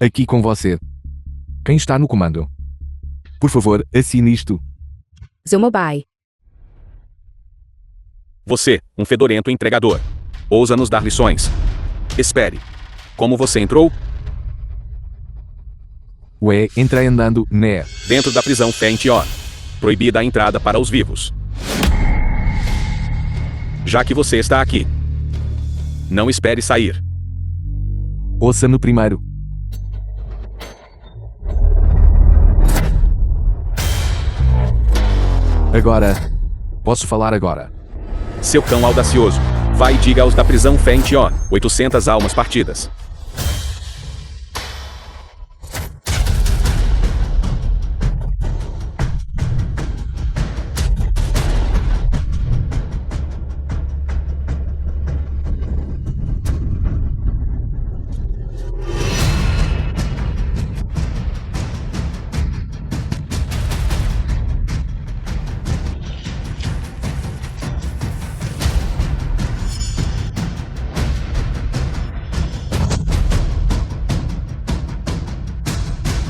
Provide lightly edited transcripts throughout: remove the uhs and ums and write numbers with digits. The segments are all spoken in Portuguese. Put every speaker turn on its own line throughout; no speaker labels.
Aqui com você. Quem está no comando? Por favor, assine isto.
Zumobai.
Você, um fedorento entregador. Ousa nos dar lições. Espere. Como você entrou?
Ué, entrei andando, né?
Dentro da prisão Fention. Proibida a entrada para os vivos. Já que você está aqui, não espere sair.
Ouça-me primeiro. Agora. Posso falar agora.
Seu cão audacioso. Vai e diga aos da prisão Fention. 800 almas partidas.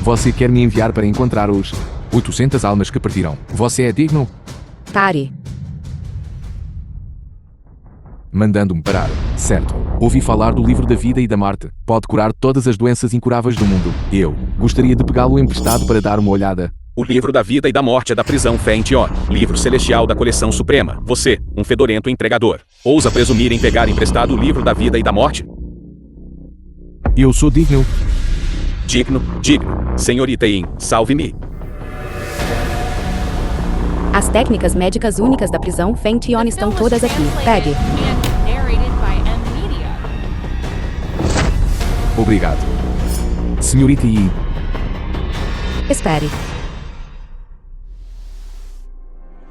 Você quer me enviar para encontrar os 800 almas que partiram. Você é digno?
Tari.
Mandando-me parar. Certo. Ouvi falar do livro da vida e da morte. Pode curar todas as doenças incuráveis do mundo. Eu gostaria de pegá-lo emprestado para dar uma olhada.
O livro da vida e da morte é da prisão Fention. Livro celestial da coleção suprema. Você, um fedorento entregador. Ousa presumir em pegar emprestado o livro da vida e da morte?
Eu sou digno.
Digno. Senhorita Yin, salve-me.
As técnicas médicas únicas da prisão Fention estão todas aqui. Pegue.
Obrigado. Senhorita Yi.
Espere.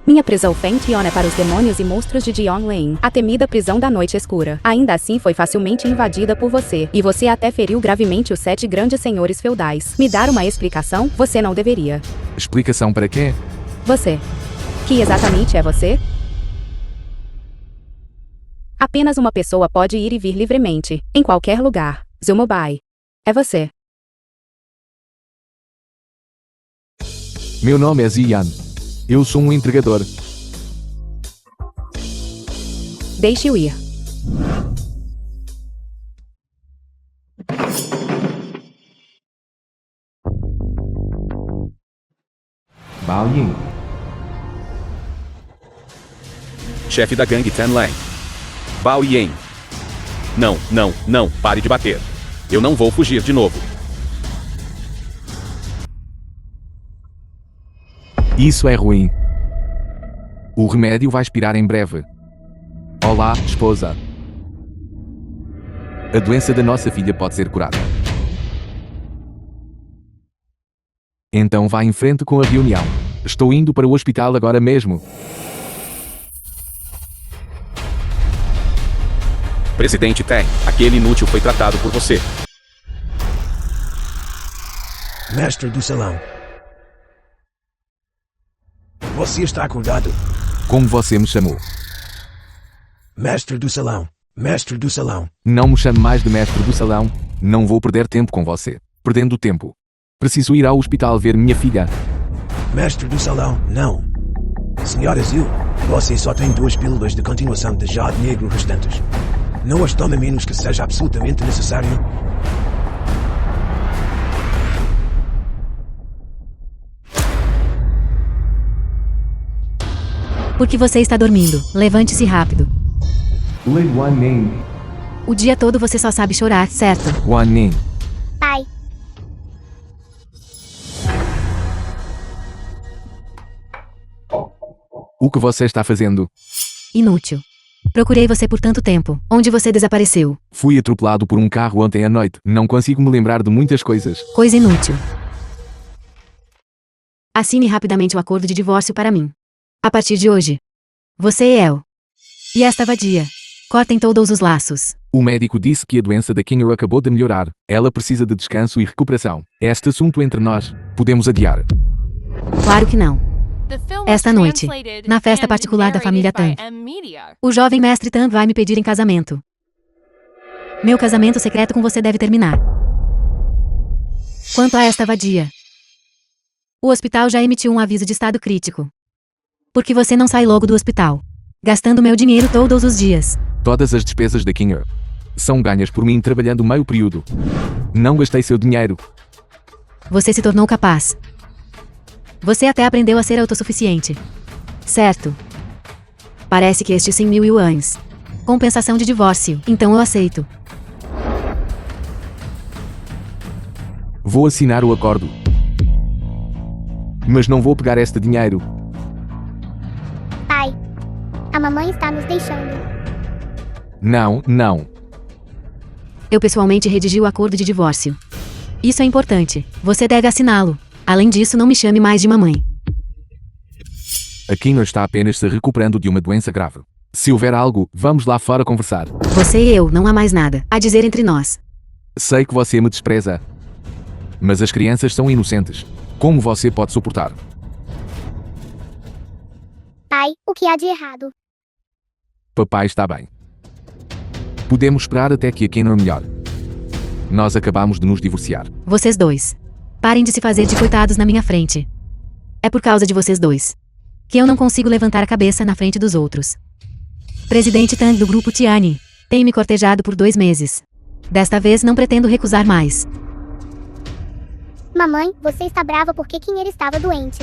Minha prisão Fention é para os demônios e monstros de Yonglin, a temida prisão da noite escura. Ainda assim foi facilmente invadida por você, e você até feriu gravemente os 7 grandes senhores feudais. Me dar uma explicação? Você não deveria.
Explicação para quê?
Você. Que exatamente é você? Apenas uma pessoa pode ir e vir livremente, em qualquer lugar. Zumobai. É você.
Meu nome é Ziyan. Eu sou um entregador.
Deixe-o ir.
Bao Yin.
Chefe da gangue Tanlang. Bao Yin. Não, pare de bater. Eu não vou fugir de novo.
Isso é ruim. O remédio vai expirar em breve. Olá, esposa. A doença da nossa filha pode ser curada. Então vá em frente com a reunião. Estou indo para o hospital agora mesmo.
Presidente Tang, aquele inútil foi tratado por você.
Mestre do salão. Você está acordado?
Como você me chamou?
Mestre do salão. Mestre do salão.
Não me chame mais de mestre do salão. Não vou perder tempo com você. Perdendo tempo. Preciso ir ao hospital ver minha filha.
Mestre do salão, não. Senhora Zhu, você só tem 2 pílulas de continuação de jade negro restantes. Não as tome a menos que seja absolutamente necessário.
Por que você está dormindo? Levante-se rápido. O dia todo você só sabe chorar, certo?
Wanin.
Pai.
O que você está fazendo?
Inútil. Procurei você por tanto tempo. Onde você desapareceu?
Fui atropelado por um carro ontem à noite. Não consigo me lembrar de muitas coisas.
Coisa inútil. Assine rapidamente o acordo de divórcio para mim. A partir de hoje, você e eu. E esta vadia. Cortem todos os laços.
O médico disse que a doença da Kinner acabou de melhorar. Ela precisa de descanso e recuperação. Este assunto entre nós, podemos adiar.
Claro que não. Esta noite, na festa particular da família Tang, o jovem mestre Tang vai me pedir em casamento. Meu casamento secreto com você deve terminar. Quanto a esta vadia, o hospital já emitiu um aviso de estado crítico. Por que você não sai logo do hospital? Gastando meu dinheiro todos os dias.
Todas as despesas da Kinner são ganhas por mim trabalhando meio período. Não gastei seu dinheiro.
Você se tornou capaz. Você até aprendeu a ser autossuficiente. Certo. Parece que estes 100 mil yuans. Compensação de divórcio. Então eu aceito.
Vou assinar o acordo. Mas não vou pegar este dinheiro.
Pai, a mamãe está nos deixando.
Não, não.
Eu pessoalmente redigi o acordo de divórcio. Isso é importante. Você deve assiná-lo. Além disso, não me chame mais de mamãe.
A Kinner está apenas se recuperando de uma doença grave. Se houver algo, vamos lá fora conversar.
Você e eu, não há mais nada a dizer entre nós.
Sei que você me despreza. Mas as crianças são inocentes. Como você pode suportar?
Pai, o que há de errado?
Papai está bem. Podemos esperar até que a Kinner melhore. Nós acabamos de nos divorciar.
Vocês dois. Parem de se fazer de coitados na minha frente. É por causa de vocês dois que eu não consigo levantar a cabeça na frente dos outros. Presidente Tang do grupo Tiani tem me cortejado por 2 meses. Desta vez não pretendo recusar mais.
Mamãe, você está brava porque Kinner estava doente.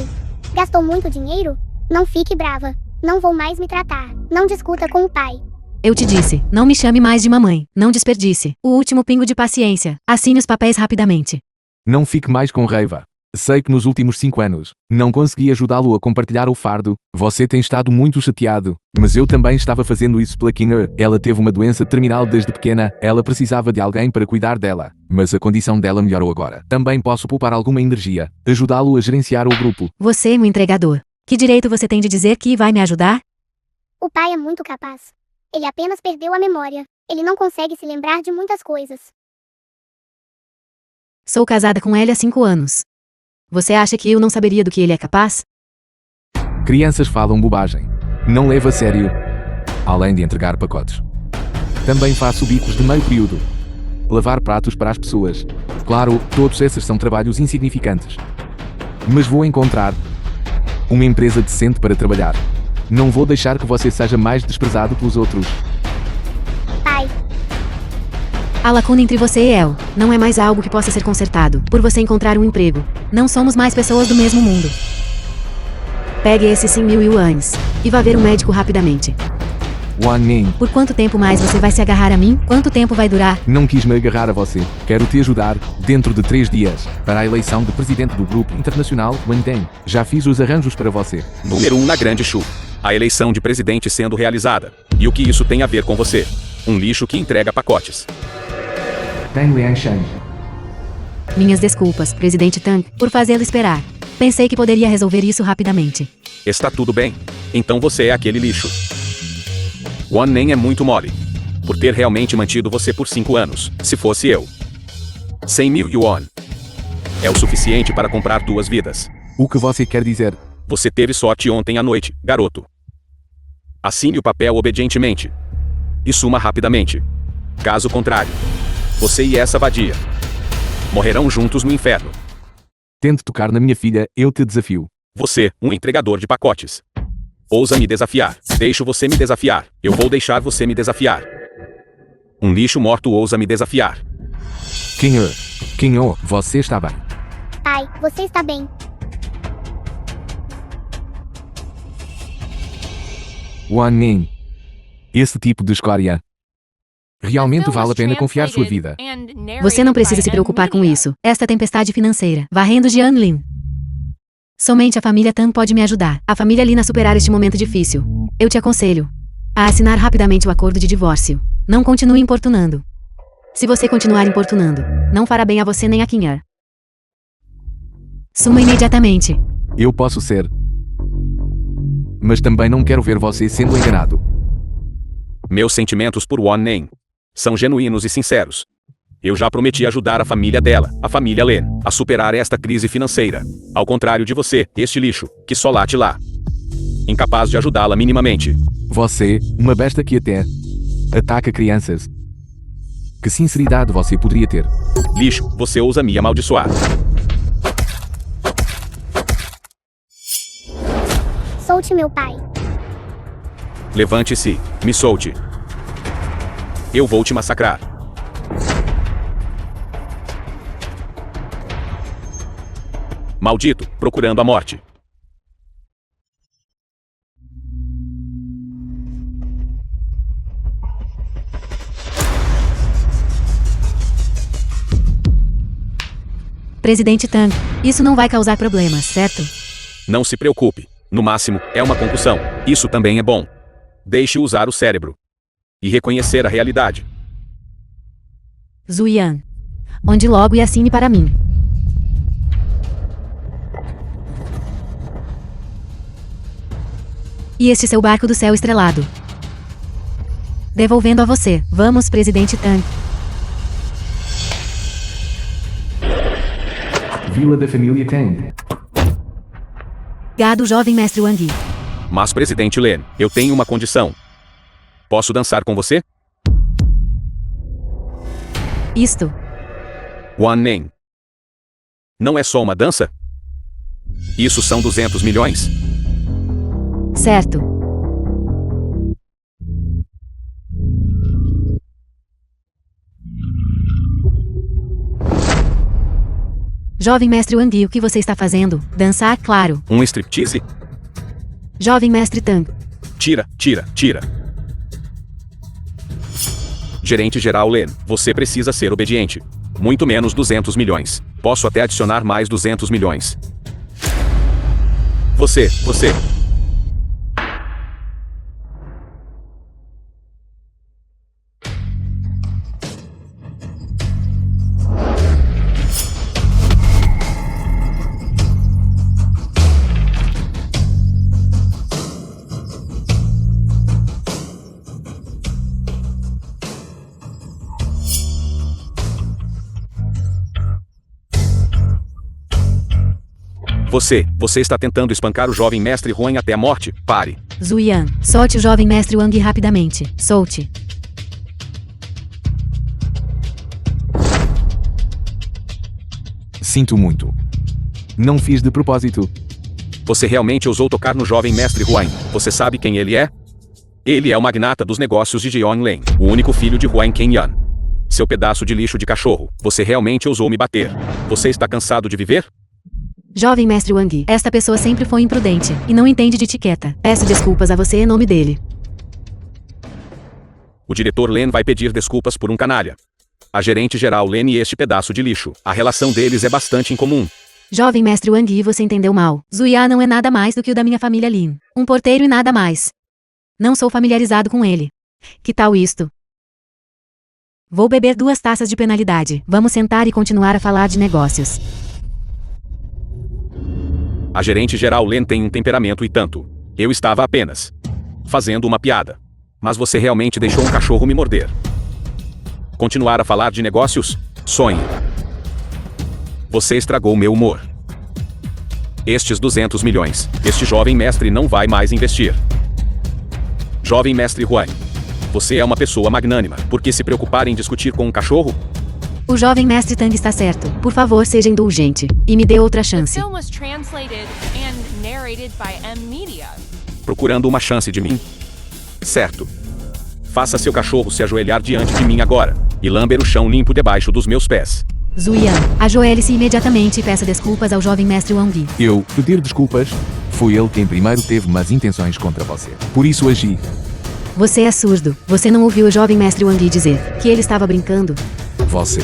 Gastou muito dinheiro? Não fique brava. Não vou mais me tratar. Não discuta com o pai.
Eu te disse, não me chame mais de mamãe. Não desperdice o último pingo de paciência. Assine os papéis rapidamente.
Não fique mais com raiva. Sei que nos últimos 5 anos não consegui ajudá-lo a compartilhar o fardo. Você tem estado muito chateado, mas eu também estava fazendo isso pela Kinner. Ela teve uma doença terminal desde pequena. Ela precisava de alguém para cuidar dela, mas a condição dela melhorou agora. Também posso poupar alguma energia, ajudá-lo a gerenciar o grupo.
Você é um entregador. Que direito você tem de dizer que vai me ajudar?
O pai é muito capaz. Ele apenas perdeu a memória. Ele não consegue se lembrar de muitas coisas.
Sou casada com ele há 5 anos. Você acha que eu não saberia do que ele é capaz?
Crianças falam bobagem. Não leva a sério. Além de entregar pacotes. Também faço bicos de meio período. Lavar pratos para as pessoas. Claro, todos esses são trabalhos insignificantes. Mas vou encontrar uma empresa decente para trabalhar. Não vou deixar que você seja mais desprezado pelos outros.
Pai,
A lacuna entre você e El não é mais algo que possa ser consertado por você encontrar um emprego. Não somos mais pessoas do mesmo mundo. Pegue esses 100 mil yuans e vá ver um médico rapidamente.
Wan Ning,
Por quanto tempo mais você vai se agarrar a mim? Quanto tempo vai durar?
não quis me agarrar a você. Quero te ajudar, dentro de 3 dias, para a eleição de presidente do Grupo Internacional Wandeng. Já fiz os arranjos para você.
Número 1 na Grande Chu. A eleição de presidente sendo realizada. E o que isso tem a ver com você? Um lixo que entrega pacotes.
Tang Liangshan.
Minhas desculpas, Presidente Tang, por fazê-lo esperar. Pensei que poderia resolver isso rapidamente.
Está tudo bem. Então você é aquele lixo. Wan Nen é muito mole. Por ter realmente mantido você por 5 anos. Se fosse eu. 100 mil yuan. É o suficiente para comprar 2 vidas.
O que você quer dizer?
Você teve sorte ontem à noite, garoto. Assine o papel obedientemente. E suma rapidamente. Caso contrário, você e essa vadia morrerão juntos no inferno.
Tente tocar na minha filha, eu te desafio.
Você, um entregador de pacotes. Ousa me desafiar. Deixo você me desafiar. Eu vou deixar você me desafiar. Um lixo morto ousa me desafiar.
Kinho, você está bem.
pai, você está bem.
Wan Ning. Esse tipo de escória. Realmente vale a pena confiar sua vida.
Você não precisa se preocupar com isso. Esta tempestade financeira, varrendo Jianlin. Somente a família Tan pode me ajudar. A família Lin a superar este momento difícil. Eu te aconselho a assinar rapidamente o acordo de divórcio. Não continue importunando. Se você continuar importunando, não fará bem a você nem a Kinhar. Suma imediatamente.
Eu posso ser. Mas também não quero ver você sendo enganado.
Meus sentimentos por Wan Nen são genuínos e sinceros. Eu já prometi ajudar a família dela, a família Len, a superar esta crise financeira. Ao contrário de você, este lixo, que só late lá. Incapaz de ajudá-la minimamente.
Você, uma besta que até ataca crianças. Que sinceridade você poderia ter?
Lixo, você ousa me amaldiçoar.
Solte meu pai.
Levante-se, me solte. Eu vou te massacrar. Maldito, procurando a morte.
Presidente Tang, isso não vai causar problemas, certo?
Não se preocupe. No máximo, é uma concussão. Isso também é bom. Deixe usar o cérebro. E reconhecer a realidade.
Zuyan. Onde logo e assine para mim. E este seu barco do céu estrelado. Devolvendo a você. Vamos, Presidente Tang.
Vila da família Tang.
Gado jovem mestre Wang Yi.
Mas, Presidente Lin, eu tenho uma condição. Posso dançar com você?
Isto.
Wan Ning. Não é só uma dança? Isso são 200 milhões.
Certo. Jovem mestre Wang Yi, o que você está fazendo? Dançar, claro.
Um striptease?
Jovem mestre Tang.
Tira, tira, tira. Gerente geral Lin, você precisa ser obediente. Muito menos 200 milhões. Posso até adicionar mais 200 milhões. Você. Você está tentando espancar o jovem mestre Huan até a morte? Pare.
Zuyan, solte o jovem mestre Wang Yi rapidamente. Solte.
Sinto muito. Não fiz de propósito.
Você realmente ousou tocar no jovem mestre Huan. Você sabe quem ele é? Ele é o magnata dos negócios de Jianglin, o único filho de Huan Kenyan. Seu pedaço de lixo de cachorro. Você realmente ousou me bater. Você está cansado de viver?
Jovem mestre Wang Yi, esta pessoa sempre foi imprudente e não entende de etiqueta. Peço desculpas a você em nome dele.
O diretor Len vai pedir desculpas por um canalha. A gerente geral Len e este pedaço de lixo. A relação deles é bastante incomum.
Jovem mestre Wang Yi, você entendeu mal. Zuya não é nada mais do que o da minha família Lin. Um porteiro e nada mais. Não sou familiarizado com ele. Que tal isto? Vou beber 2 taças de penalidade. Vamos sentar e continuar a falar de negócios.
A gerente geral Len tem um temperamento e tanto. Eu estava apenas fazendo uma piada. Mas você realmente deixou um cachorro me morder. Continuar a falar de negócios? Sonhe. Você estragou meu humor. Estes 200 milhões. Este jovem mestre não vai mais investir. Jovem mestre Huan. Você é uma pessoa magnânima. Por que se preocupar em discutir com um cachorro?
O jovem mestre Tang está certo. Por favor, seja indulgente. E me dê outra chance.
The film was translated and narrated by M-Media.
Procurando uma chance de mim? Certo. Faça seu cachorro se ajoelhar diante de mim agora. E lamber o chão limpo debaixo dos meus pés.
Zuyan, ajoelhe-se imediatamente e peça desculpas ao jovem mestre Wang Yi.
Eu pedir desculpas? Foi ele quem primeiro teve más intenções contra você. Por isso agi.
Você é surdo. Você não ouviu o jovem mestre Wang Yi dizer que ele estava brincando?
Você.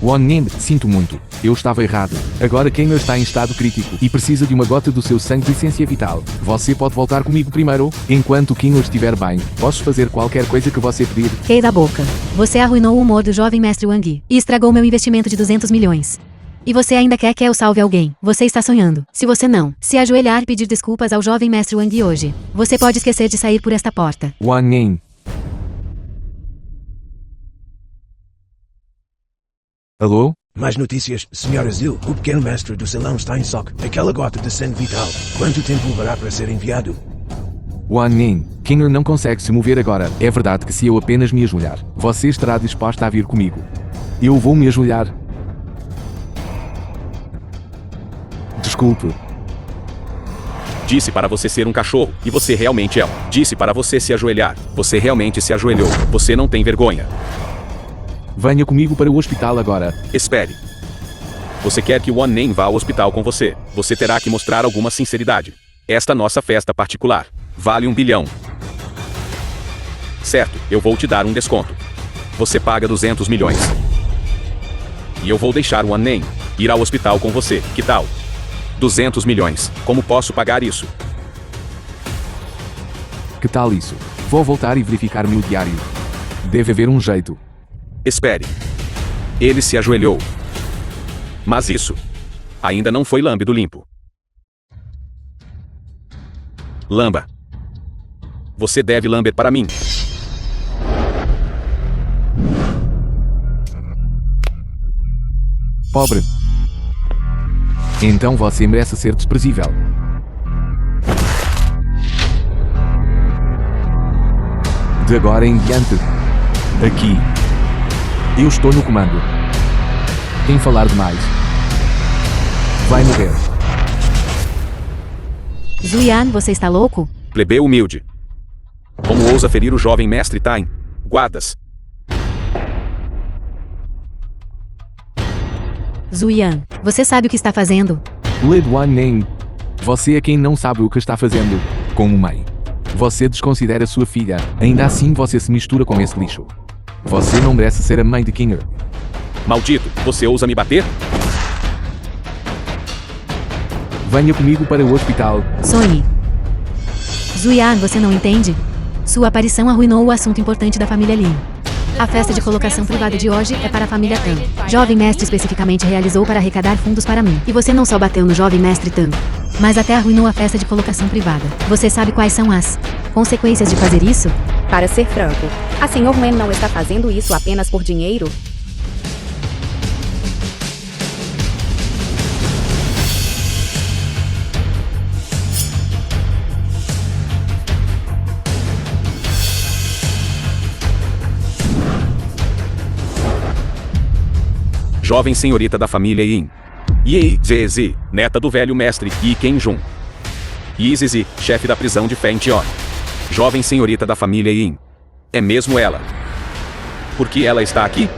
Wan Ning, sinto muito. Eu estava errado. Agora Kenyan está em estado crítico e precisa de uma gota do seu sangue de essência vital. Você pode voltar comigo primeiro? Enquanto Kenyan estiver bem, posso fazer qualquer coisa que você pedir.
Queira a boca. Você arruinou o humor do jovem mestre Wang Yi e estragou meu investimento de 200 milhões. E você ainda quer que eu salve alguém. Você está sonhando. Se você não se ajoelhar e pedir desculpas ao jovem mestre Wang Yi hoje, você pode esquecer de sair por esta porta.
Wan Ning. Alô?
Mais notícias, Sra. Zil. O pequeno mestre do salão está em choque. Aquela gota de sangue vital. Quanto tempo levará para ser enviado?
Wan Ning, Kinger não consegue se mover agora. É verdade que se eu apenas me ajoelhar, você estará disposta a vir comigo. Eu vou me ajoelhar. Desculpe.
Disse para você ser um cachorro, e você realmente é. Disse para você se ajoelhar. Você realmente se ajoelhou. Você não tem vergonha.
Venha comigo para o hospital agora.
Espere. Você quer que o Wan Ning vá ao hospital com você? Você terá que mostrar alguma sinceridade. Esta nossa festa particular vale 1 bilhão. Certo, eu vou te dar um desconto. Você paga 200 milhões. E eu vou deixar o Wan Ning ir ao hospital com você. Que tal? 200 milhões. Como posso pagar isso?
Que tal isso? Vou voltar e verificar meu diário. Deve haver um jeito.
Espere. Ele se ajoelhou. Mas isso ainda não foi lambido limpo. Lamba. Você deve lamber para mim.
Pobre. Então você merece ser desprezível. De agora em diante. Aqui. Eu estou no comando. Quem falar demais vai morrer.
Zuyan, você está louco?
Plebeu humilde. Como ousa ferir o jovem mestre Tain? Guardas.
Zuyan, você sabe o que está fazendo?
Lid Wan Ning. Você é quem não sabe o que está fazendo. Como mãe. Você desconsidera sua filha. Ainda assim você se mistura com esse lixo. Você não merece ser a mãe de Kinger.
Maldito, você ousa me bater?
Venha comigo para o hospital.
Sonhe. Zuyan, você não entende? Sua aparição arruinou o assunto importante da família Lin. A festa de colocação privada de hoje é para a família Tan. Jovem mestre especificamente realizou para arrecadar fundos para mim. E você não só bateu no jovem mestre Tan, mas até arruinou a festa de colocação privada. Você sabe quais são as consequências de fazer isso?
Para ser franco, a Sr. Wen não está fazendo isso apenas por dinheiro?
Jovem senhorita da família Yin. Yi Zezi, neta do velho mestre Yi Ken-jun. Yi Zizi, chefe da prisão de Feng-Tion. Jovem senhorita da família Yin. É mesmo ela. Por que ela está aqui?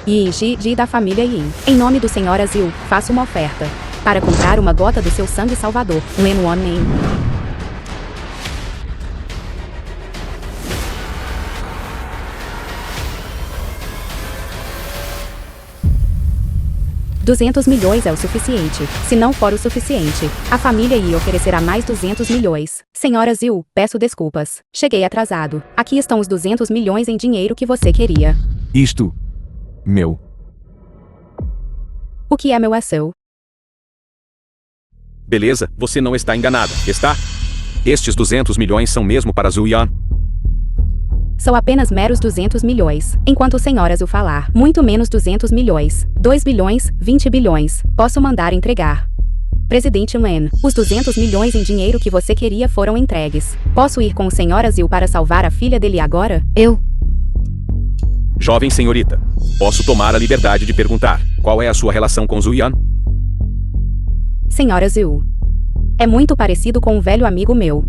Yi Ji da família Yin. Em nome do Sr. Azil, faço uma oferta. Para comprar uma gota do seu sangue salvador, Len Wan Ning. $200 milhões é o suficiente. Se não for o suficiente, a família Yi oferecerá mais 200 milhões. Senhora Zil, peço desculpas. Cheguei atrasado. Aqui estão os 200 milhões em dinheiro que você queria.
Isto. Meu.
O que é meu é seu.
Beleza, você não está enganada, está? Estes 200 milhões são mesmo para Zuyan?
São apenas meros 200 milhões. Enquanto o Sr. Azul falar, muito menos 200 milhões. 2 bilhões, 20 bilhões. Posso mandar entregar. Presidente Len, os 200 milhões em dinheiro que você queria foram entregues. Posso ir com o Sr. Azil para salvar a filha dele agora?
Jovem senhorita, posso tomar a liberdade de perguntar, qual é a sua relação com Zuyan?
Sr. Azil. É muito parecido com um velho amigo meu.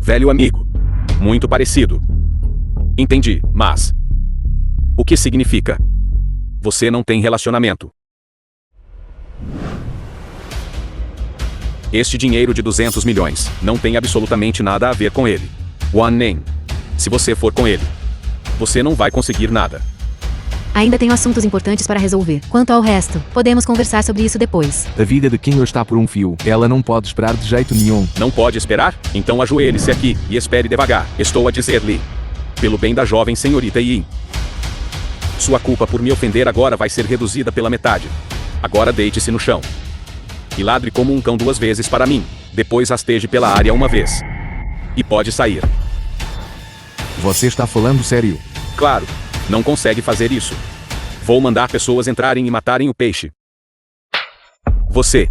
Velho amigo. Muito parecido. Entendi, mas o que significa? Você não tem relacionamento. Este dinheiro de 200 milhões não tem absolutamente nada a ver com ele. Wan Ning. Se você for com ele, você não vai conseguir nada.
Ainda tenho assuntos importantes para resolver. Quanto ao resto, podemos conversar sobre isso depois.
A vida de Kinger está por um fio. Ela não pode esperar de jeito nenhum.
Não pode esperar? Então ajoelhe-se aqui e espere devagar. Estou a dizer-lhe. Pelo bem da jovem senhorita Yin. Sua culpa por me ofender agora vai ser reduzida pela metade. Agora deite-se no chão. E ladre como um cão 2 vezes para mim. Depois rasteje pela área 1 vez. E pode sair.
Você está falando sério?
Claro, não consegue fazer isso. Vou mandar pessoas entrarem e matarem o peixe. Você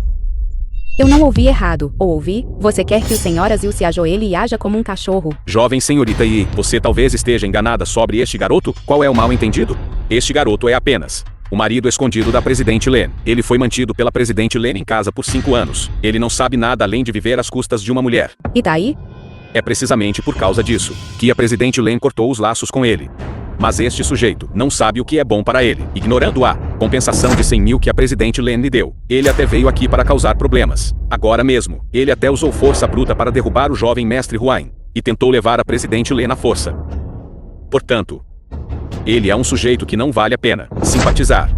Eu não ouvi errado, ou ouvi? Você quer que o Sr. Azil se ajoelhe e haja como um cachorro?
Jovem senhorita Yi, você talvez esteja enganada sobre este garoto? Qual é o mal entendido? Este garoto é apenas o marido escondido da presidente Len. Ele foi mantido pela presidente Len em casa por 5 anos. Ele não sabe nada além de viver às custas de uma mulher.
E daí?
É precisamente por causa disso que a presidente Len cortou os laços com ele. Mas este sujeito não sabe o que é bom para ele, ignorando a compensação de 100 mil que a presidente Len lhe deu. Ele até veio aqui para causar problemas. Agora mesmo, ele até usou força bruta para derrubar o jovem mestre Huain, e tentou levar a presidente Len à força. Portanto, ele é um sujeito que não vale a pena simpatizar.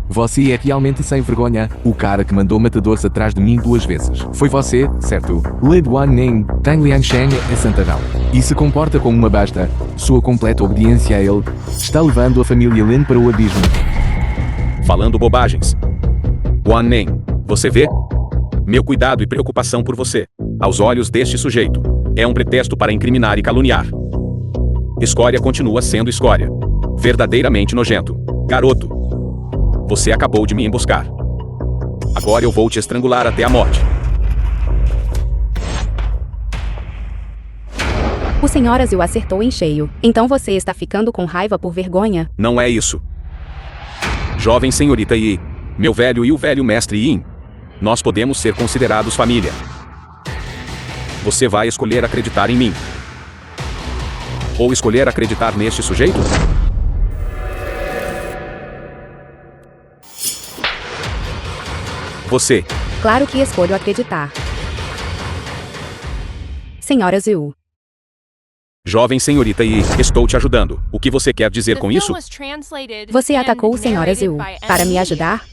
Você é realmente sem vergonha. O cara que mandou matadores atrás de mim 2 vezes. Foi você, certo? Lei Duan Ning, Tang Lian Sheng é santarrão. E se comporta como uma basta. Sua completa obediência a ele está levando a família Lin para o abismo.
Falando bobagens. Guan Nen, você vê? Meu cuidado e preocupação por você, aos olhos deste sujeito, é um pretexto para incriminar e caluniar. Escória continua sendo escória. Verdadeiramente nojento. Garoto, você acabou de me emboscar. Agora eu vou te estrangular até a morte.
O Sr. Azil acertou em cheio. Então você está ficando com raiva por vergonha?
Não é isso. Jovem senhorita Yi, meu velho e o velho mestre Yin, nós podemos ser considerados família. Você vai escolher acreditar em mim? Ou escolher acreditar neste sujeito? Você.
Claro que escolho acreditar. Sr. Azil.
Jovem senhorita Yi, estou te ajudando. O que você quer dizer com isso?
Você atacou o Sr. Azil para me ajudar?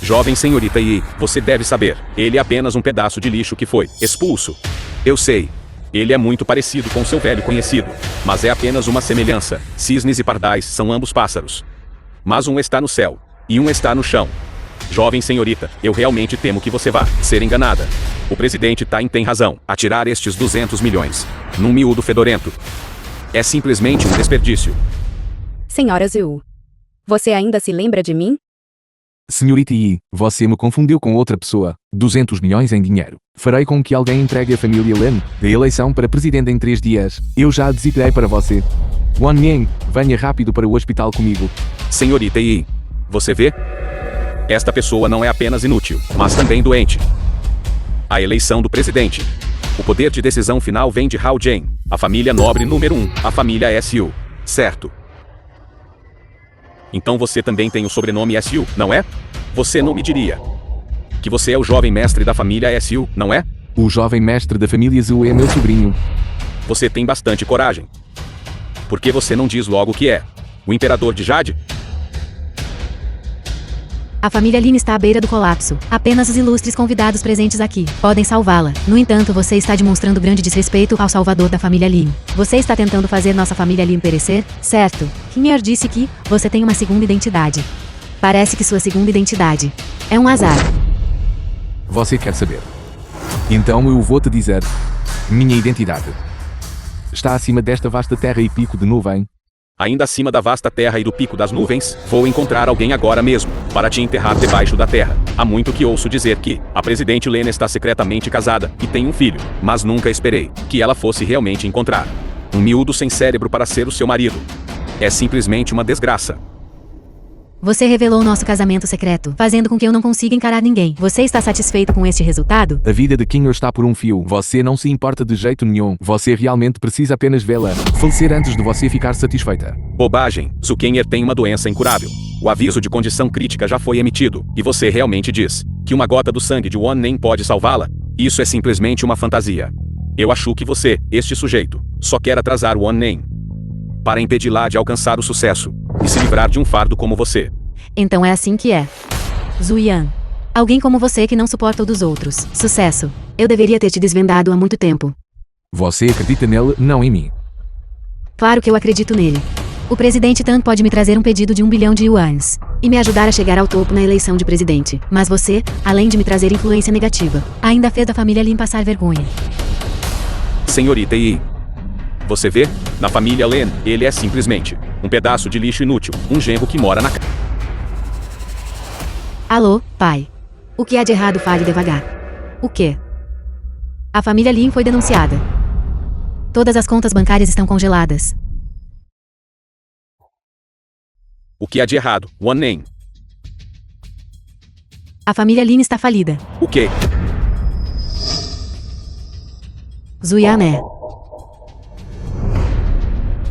Jovem senhorita Yi, você deve saber. Ele é apenas um pedaço de lixo que foi expulso. Eu sei. Ele é muito parecido com seu velho conhecido. Mas é apenas uma semelhança. Cisnes e pardais são ambos pássaros. Mas um está no céu e um está no chão. Jovem senhorita, eu realmente temo que você vá ser enganada. O presidente Tain tem razão. Atirar estes 200 milhões num miúdo fedorento é simplesmente um desperdício.
Sr. Azil. Você ainda se lembra de mim?
Senhorita Yi, você me confundiu com outra pessoa. 200 milhões em dinheiro. Farei com que alguém entregue a família Len a eleição para presidente em 3 dias. Eu já a designei para você. Wan Ning, venha rápido para o hospital comigo.
Senhorita Yi, você vê? Esta pessoa não é apenas inútil, mas também doente. A eleição do presidente. O poder de decisão final vem de Hao Jian, a família nobre número 1, a família Su. Certo. Então você também tem o sobrenome Su, não é? Você não me diria que você é o jovem mestre da família Su, não é?
O jovem mestre da família Zhu é meu sobrinho.
Você tem bastante coragem. Por que você não diz logo o que é? O imperador de Jade?
A família Lin está à beira do colapso. Apenas os ilustres convidados presentes aqui podem salvá-la. No entanto, você está demonstrando grande desrespeito ao salvador da família Lin. Você está tentando fazer nossa família Lin perecer? Certo. Kinyer disse que você tem uma segunda identidade. Parece que sua segunda identidade é um azar.
Você quer saber? Então eu vou te dizer. Minha identidade está acima desta vasta terra e pico de nuvem.
Ainda acima da vasta terra e do pico das nuvens, vou encontrar alguém agora mesmo, para te enterrar debaixo da terra. Há muito que ouço dizer que a presidente Lena está secretamente casada e tem um filho, mas nunca esperei que ela fosse realmente encontrar um miúdo sem cérebro para ser o seu marido. É simplesmente uma desgraça.
Você revelou nosso casamento secreto, fazendo com que eu não consiga encarar ninguém. Você está satisfeito com este resultado?
A vida de Kinyer está por um fio. Você não se importa de jeito nenhum. Você realmente precisa apenas vê-la falecer antes de você ficar satisfeita.
Bobagem. Su Kinyer tem uma doença incurável. O aviso de condição crítica já foi emitido, e você realmente diz que uma gota do sangue de Wan nem pode salvá-la? Isso é simplesmente uma fantasia. Eu acho que você, este sujeito, só quer atrasar Wan Nem para impedi-la de alcançar o sucesso e se livrar de um fardo como você.
Então é assim que é. Zuyan. Alguém como você que não suporta o dos outros. Sucesso. Eu deveria ter te desvendado há muito tempo.
Você acredita nele, não em mim.
Claro que eu acredito nele. O presidente Tan pode me trazer um pedido de 1 bilhão de yuans e me ajudar a chegar ao topo na eleição de presidente. Mas você, além de me trazer influência negativa, ainda fez da família Lin passar vergonha.
Senhorita Yi, você vê? Na família Len, ele é simplesmente um pedaço de lixo inútil, um genro que mora na casa.
Alô, pai. O que há de errado, fale devagar. O quê? A família Lin foi denunciada. Todas as contas bancárias estão congeladas.
O que há de errado, One Name?
A família Lin está falida.
O quê?
Zuyan é.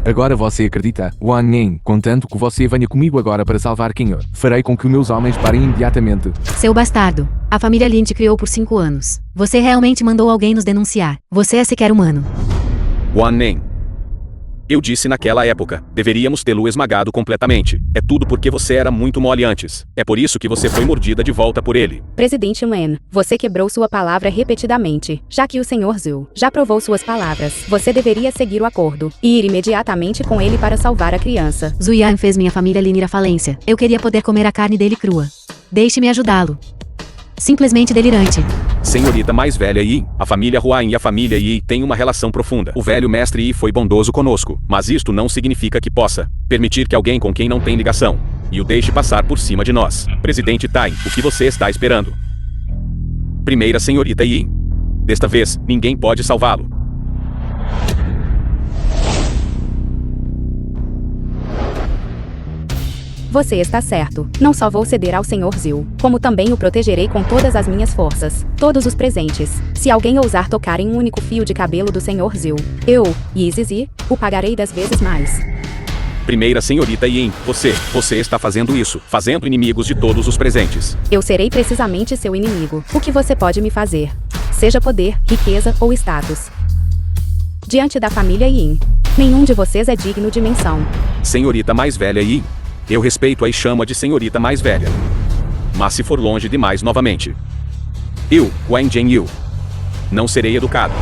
Agora você acredita, Wan Ning, contanto que você venha comigo agora para salvar Kinho. Farei com que meus homens parem imediatamente.
Seu bastardo. A família Lin te criou por 5 anos. Você realmente mandou alguém nos denunciar. Você é sequer humano.
One Name. Eu disse naquela época, deveríamos tê-lo esmagado completamente. É tudo porque você era muito mole antes. É por isso que você foi mordida de volta por ele.
Presidente Len, você quebrou sua palavra repetidamente. Já que o Sr. Zhu já provou suas palavras, você deveria seguir o acordo e ir imediatamente com ele para salvar a criança.
Zuyan fez minha família Lin ir à falência. Eu queria poder comer a carne dele crua. Deixe-me ajudá-lo. Simplesmente delirante.
Senhorita mais velha Yi, a família Huain e a família Yi têm uma relação profunda. O velho mestre Yi foi bondoso conosco, mas isto não significa que possa permitir que alguém com quem não tem ligação e o deixe passar por cima de nós. Presidente Tai, o que você está esperando? Primeira senhorita Yi. Desta vez, ninguém pode salvá-lo.
Você está certo. Não só vou ceder ao Sr. Zhu, como também o protegerei com todas as minhas forças. Todos os presentes. Se alguém ousar tocar em um único fio de cabelo do Sr. Zhu, eu, Yi Zizi, o pagarei 10 vezes mais.
Primeira senhorita Yin, você está fazendo isso, fazendo inimigos de todos os presentes.
Eu serei precisamente seu inimigo. O que você pode me fazer? Seja poder, riqueza ou status. Diante da família Yin, nenhum de vocês é digno de menção.
Senhorita mais velha Yin. Eu respeito a e chamo de senhorita mais velha. Mas se for longe demais novamente. Eu, Huang Zhenyu, não serei educado.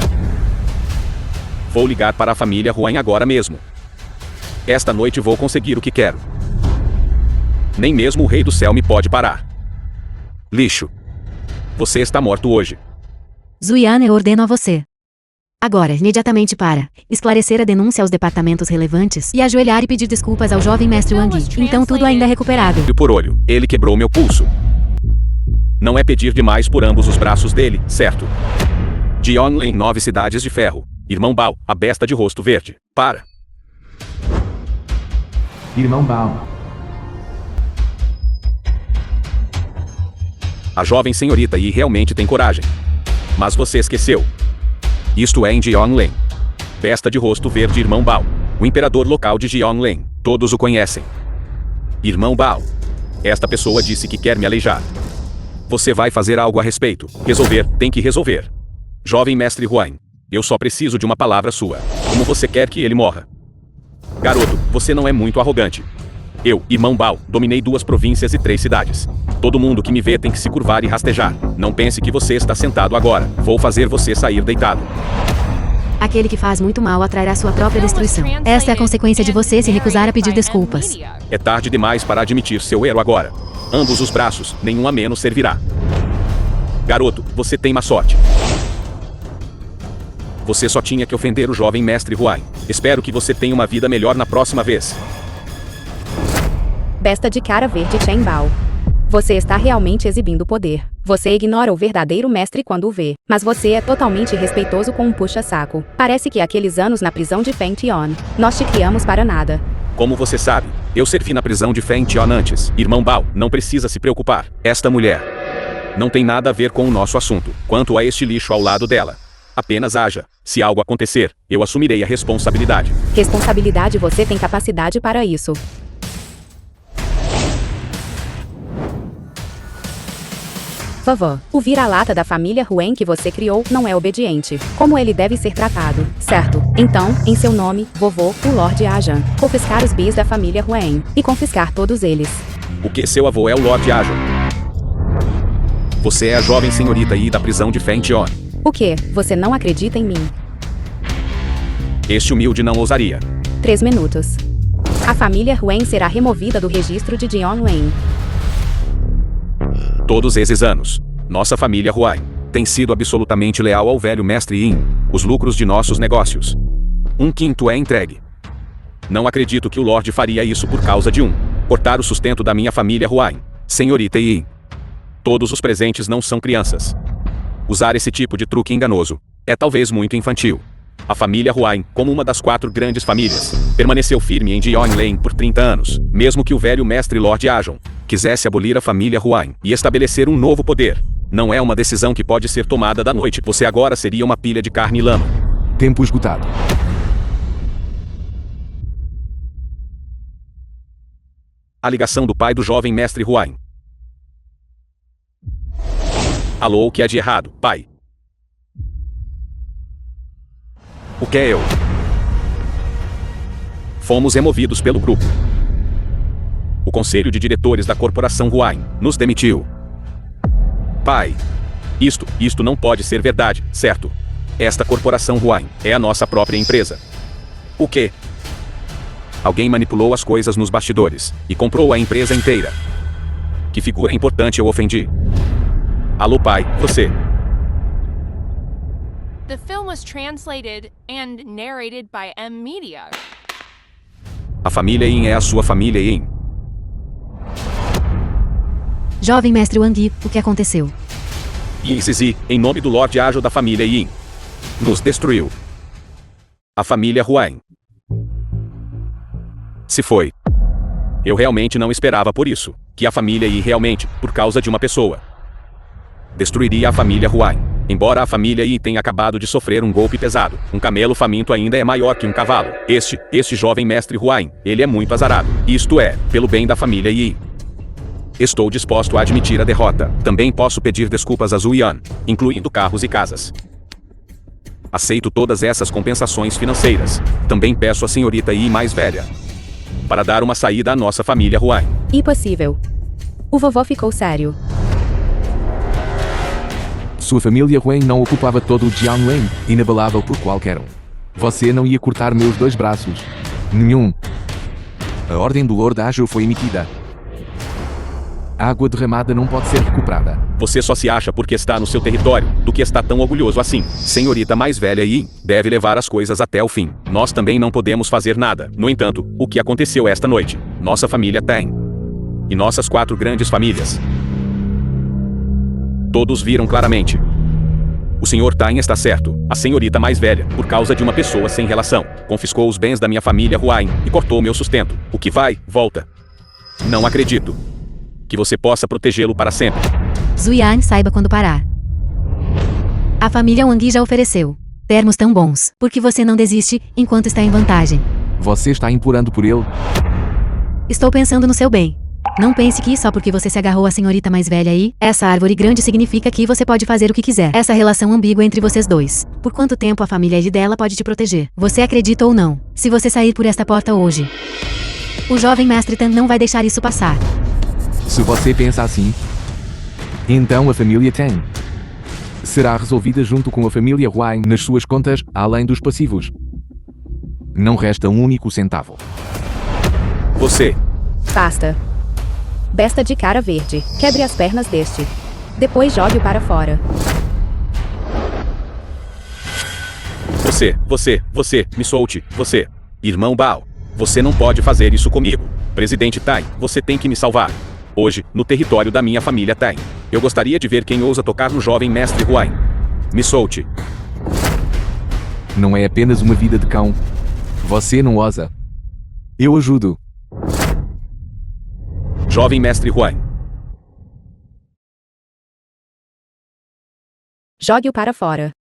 Vou ligar para a família Huang agora mesmo. Esta noite vou conseguir o que quero. Nem mesmo o Rei do Céu me pode parar. Lixo. Você está morto hoje.
Zuyan, eu ordeno a você. Agora, imediatamente para esclarecer a denúncia aos departamentos relevantes e ajoelhar e pedir desculpas ao jovem mestre Wang Yi. Então tudo ainda é recuperado.
Olho por olho, ele quebrou meu pulso. Não é pedir demais por ambos os braços dele, certo? Jiangling, 9 cidades de ferro. Irmão Bao, a besta de rosto verde. Para.
Irmão Bao.
A jovem senhorita Yi realmente tem coragem. Mas você esqueceu. Isto é em Jiangling. Besta de rosto verde Irmão Bao. O imperador local de Jiangling. Todos o conhecem. Irmão Bao. Esta pessoa disse que quer me aleijar. Você vai fazer algo a respeito. Resolver, tem que resolver. Jovem mestre Huang. Eu só preciso de uma palavra sua. Como você quer que ele morra? Garoto, você não é muito arrogante. Eu, Irmão Bao, dominei 2 províncias e 3 cidades. Todo mundo que me vê tem que se curvar e rastejar. Não pense que você está sentado agora. Vou fazer você sair deitado.
Aquele que faz muito mal atrairá sua própria destruição. Esta é a consequência de você se recusar a pedir desculpas.
É tarde demais para admitir seu erro agora. Ambos os braços, nenhum a menos servirá. Garoto, você tem má sorte. Você só tinha que ofender o jovem mestre Huang. Espero que você tenha uma vida melhor na próxima vez.
Besta de cara verde Chen Bao. Você está realmente exibindo poder. Você ignora o verdadeiro mestre quando o vê. Mas você é totalmente respeitoso com um puxa-saco. Parece que aqueles anos na prisão de Feng Tian, nós te criamos para nada.
Como você sabe, eu servi na prisão de Feng Tian antes. Irmão Bao, não precisa se preocupar. Esta mulher não tem nada a ver com o nosso assunto. Quanto a este lixo ao lado dela, apenas haja. Se algo acontecer, eu assumirei a responsabilidade.
Responsabilidade, você tem capacidade para isso. Vovó, o vira-lata da família Huang que você criou não é obediente. Como ele deve ser tratado, certo? Então, em seu nome, vovô, o Lorde Ajan, confiscar os bis da família Huang e confiscar todos eles.
O que seu avô é o Lorde Ajan? Você é a jovem senhorita Yi da prisão de Feng Tian.
O que? Você não acredita em mim?
Este humilde não ousaria.
3 minutos. A família Huang será removida do registro de Jiangling.
Todos esses anos, nossa família Huang tem sido absolutamente leal ao velho mestre Yin. Os lucros de nossos negócios. 1/5 é entregue. Não acredito que o Lorde faria isso por causa de cortar o sustento da minha família Huang. Senhorita Yin. Todos os presentes não são crianças. Usar esse tipo de truque enganoso é talvez muito infantil. A família Huain, como uma das 4 grandes famílias, permaneceu firme em Jianglin por 30 anos, mesmo que o velho mestre Lord Ajon quisesse abolir a família Huain e estabelecer um novo poder. Não é uma decisão que pode ser tomada da noite. Você agora seria uma pilha de carne e lama.
Tempo esgotado.
A ligação do pai do jovem mestre Huain. Alô, o que é de errado, pai? O que é eu? Fomos removidos pelo grupo. O conselho de diretores da corporação Huain nos demitiu. Pai, isto não pode ser verdade, certo? Esta corporação Huain é a nossa própria empresa. O quê? Alguém manipulou as coisas nos bastidores e comprou a empresa inteira. Que figura importante eu ofendi. Alô, pai, você.
The film was translated and narrated by M Media.
A família Yin é a sua família Yin.
Jovem mestre Wang Yi, o que aconteceu?
Yin Zizi, em nome do Lord Ajo da família Yin, nos destruiu. A família Huain se foi. Eu realmente não esperava por isso, que a família Yi realmente, por causa de uma pessoa, destruiria a família Huain. Embora a família Yi tenha acabado de sofrer um golpe pesado, um camelo faminto ainda é maior que um cavalo. Este jovem mestre Huain, ele é muito azarado. Isto é, pelo bem da família Yi. Estou disposto a admitir a derrota. Também posso pedir desculpas a Zuyan, incluindo carros e casas. Aceito todas essas compensações financeiras. Também peço à senhorita Yi mais velha para dar uma saída à nossa família Huain.
Impossível. O vovô ficou sério.
Sua família Huain não ocupava todo o Jianglin, inabalável por qualquer um. Você não ia cortar meus 2 braços. Nenhum. A ordem do Lord Ajo foi emitida. A água derramada não pode ser recuperada.
Você só se acha porque está no seu território, do que está tão orgulhoso assim. Senhorita mais velha Yi deve levar as coisas até o fim. Nós também não podemos fazer nada. No entanto, o que aconteceu esta noite? Nossa família tem. E nossas 4 grandes famílias. Todos viram claramente. O Sr. Tain está certo. A senhorita mais velha, por causa de uma pessoa sem relação, confiscou os bens da minha família Huain e cortou meu sustento. O que vai, volta. Não acredito que você possa protegê-lo para sempre.
Zuyan, saiba quando parar. A família Wang Yi já ofereceu termos tão bons. Por que você não desiste enquanto está em vantagem?
Você está implorando por ele?
Estou pensando no seu bem. Não pense que só porque você se agarrou à senhorita mais velha aí, essa árvore grande significa que você pode fazer o que quiser. Essa relação ambígua entre vocês dois. Por quanto tempo a família Yi dela pode te proteger? Você acredita ou não? Se você sair por esta porta hoje, o jovem mestre Tan não vai deixar isso passar.
Se você pensa assim, então a família Tan será resolvida junto com a família Huain nas suas contas, além dos passivos. Não resta um único centavo.
Você.
Basta. Besta de cara verde. Quebre as pernas deste. Depois jogue-o para fora.
Você, me solte, você. Irmão Bao, você não pode fazer isso comigo. Presidente Tai, você tem que me salvar. Hoje, no território da minha família Tai. Eu gostaria de ver quem ousa tocar no jovem mestre Huain. Me solte.
Não é apenas uma vida de cão. Você não ousa. Eu ajudo.
Jovem mestre Huain.
Jogue-o para fora.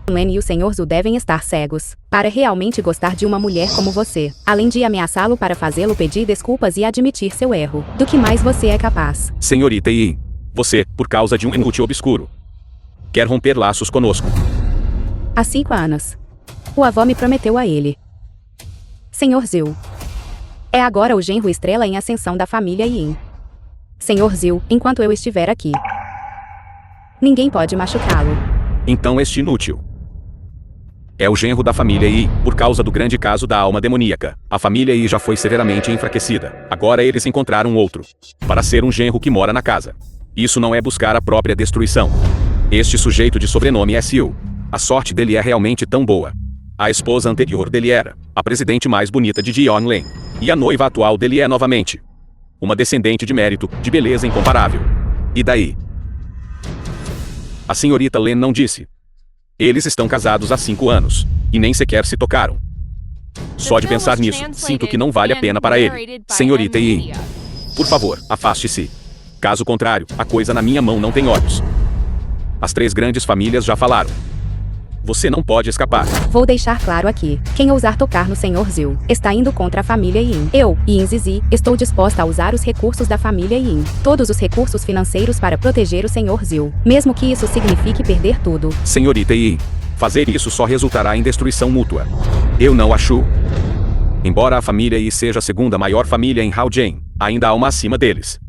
Len e o Sr. Zhu devem estar cegos para realmente gostar de uma mulher como você, além de ameaçá-lo para fazê-lo pedir desculpas e admitir seu erro. Do que mais você é capaz?
Senhorita Yi, você, por causa de um inútil obscuro, quer romper laços conosco.
Há 5 anos. O avô me prometeu a ele. Sr. Zhu. É agora o genro estrela em ascensão da família Yin. Sr. Zhu, enquanto eu estiver aqui, ninguém pode machucá-lo.
Então este inútil é o genro da família Yi, por causa do grande caso da alma demoníaca. A família Yi já foi severamente enfraquecida. Agora eles encontraram outro para ser um genro que mora na casa. Isso não é buscar a própria destruição. Este sujeito de sobrenome é Siu. A sorte dele é realmente tão boa. A esposa anterior dele era a presidente mais bonita de Jianglin. E a noiva atual dele é novamente uma descendente de mérito, de beleza incomparável. E daí? A senhorita Len não disse. Eles estão casados há 5 anos. E nem sequer se tocaram. Só de pensar nisso, sinto que não vale a pena para ele. Senhorita Yi. Por favor, afaste-se. Caso contrário, a coisa na minha mão não tem olhos. As 3 grandes famílias já falaram. Você não pode escapar.
Vou deixar claro aqui. Quem ousar tocar no Sr. Zil está indo contra a família Yin. Eu, Yin Zizi, estou disposta a usar os recursos da família Yin. Todos os recursos financeiros para proteger o Sr. Zil. Mesmo que isso signifique perder tudo.
Senhorita Yi, fazer isso só resultará em destruição mútua. Eu não acho. Embora a família Yi seja a 2ª maior família em Haojian, ainda há uma acima deles.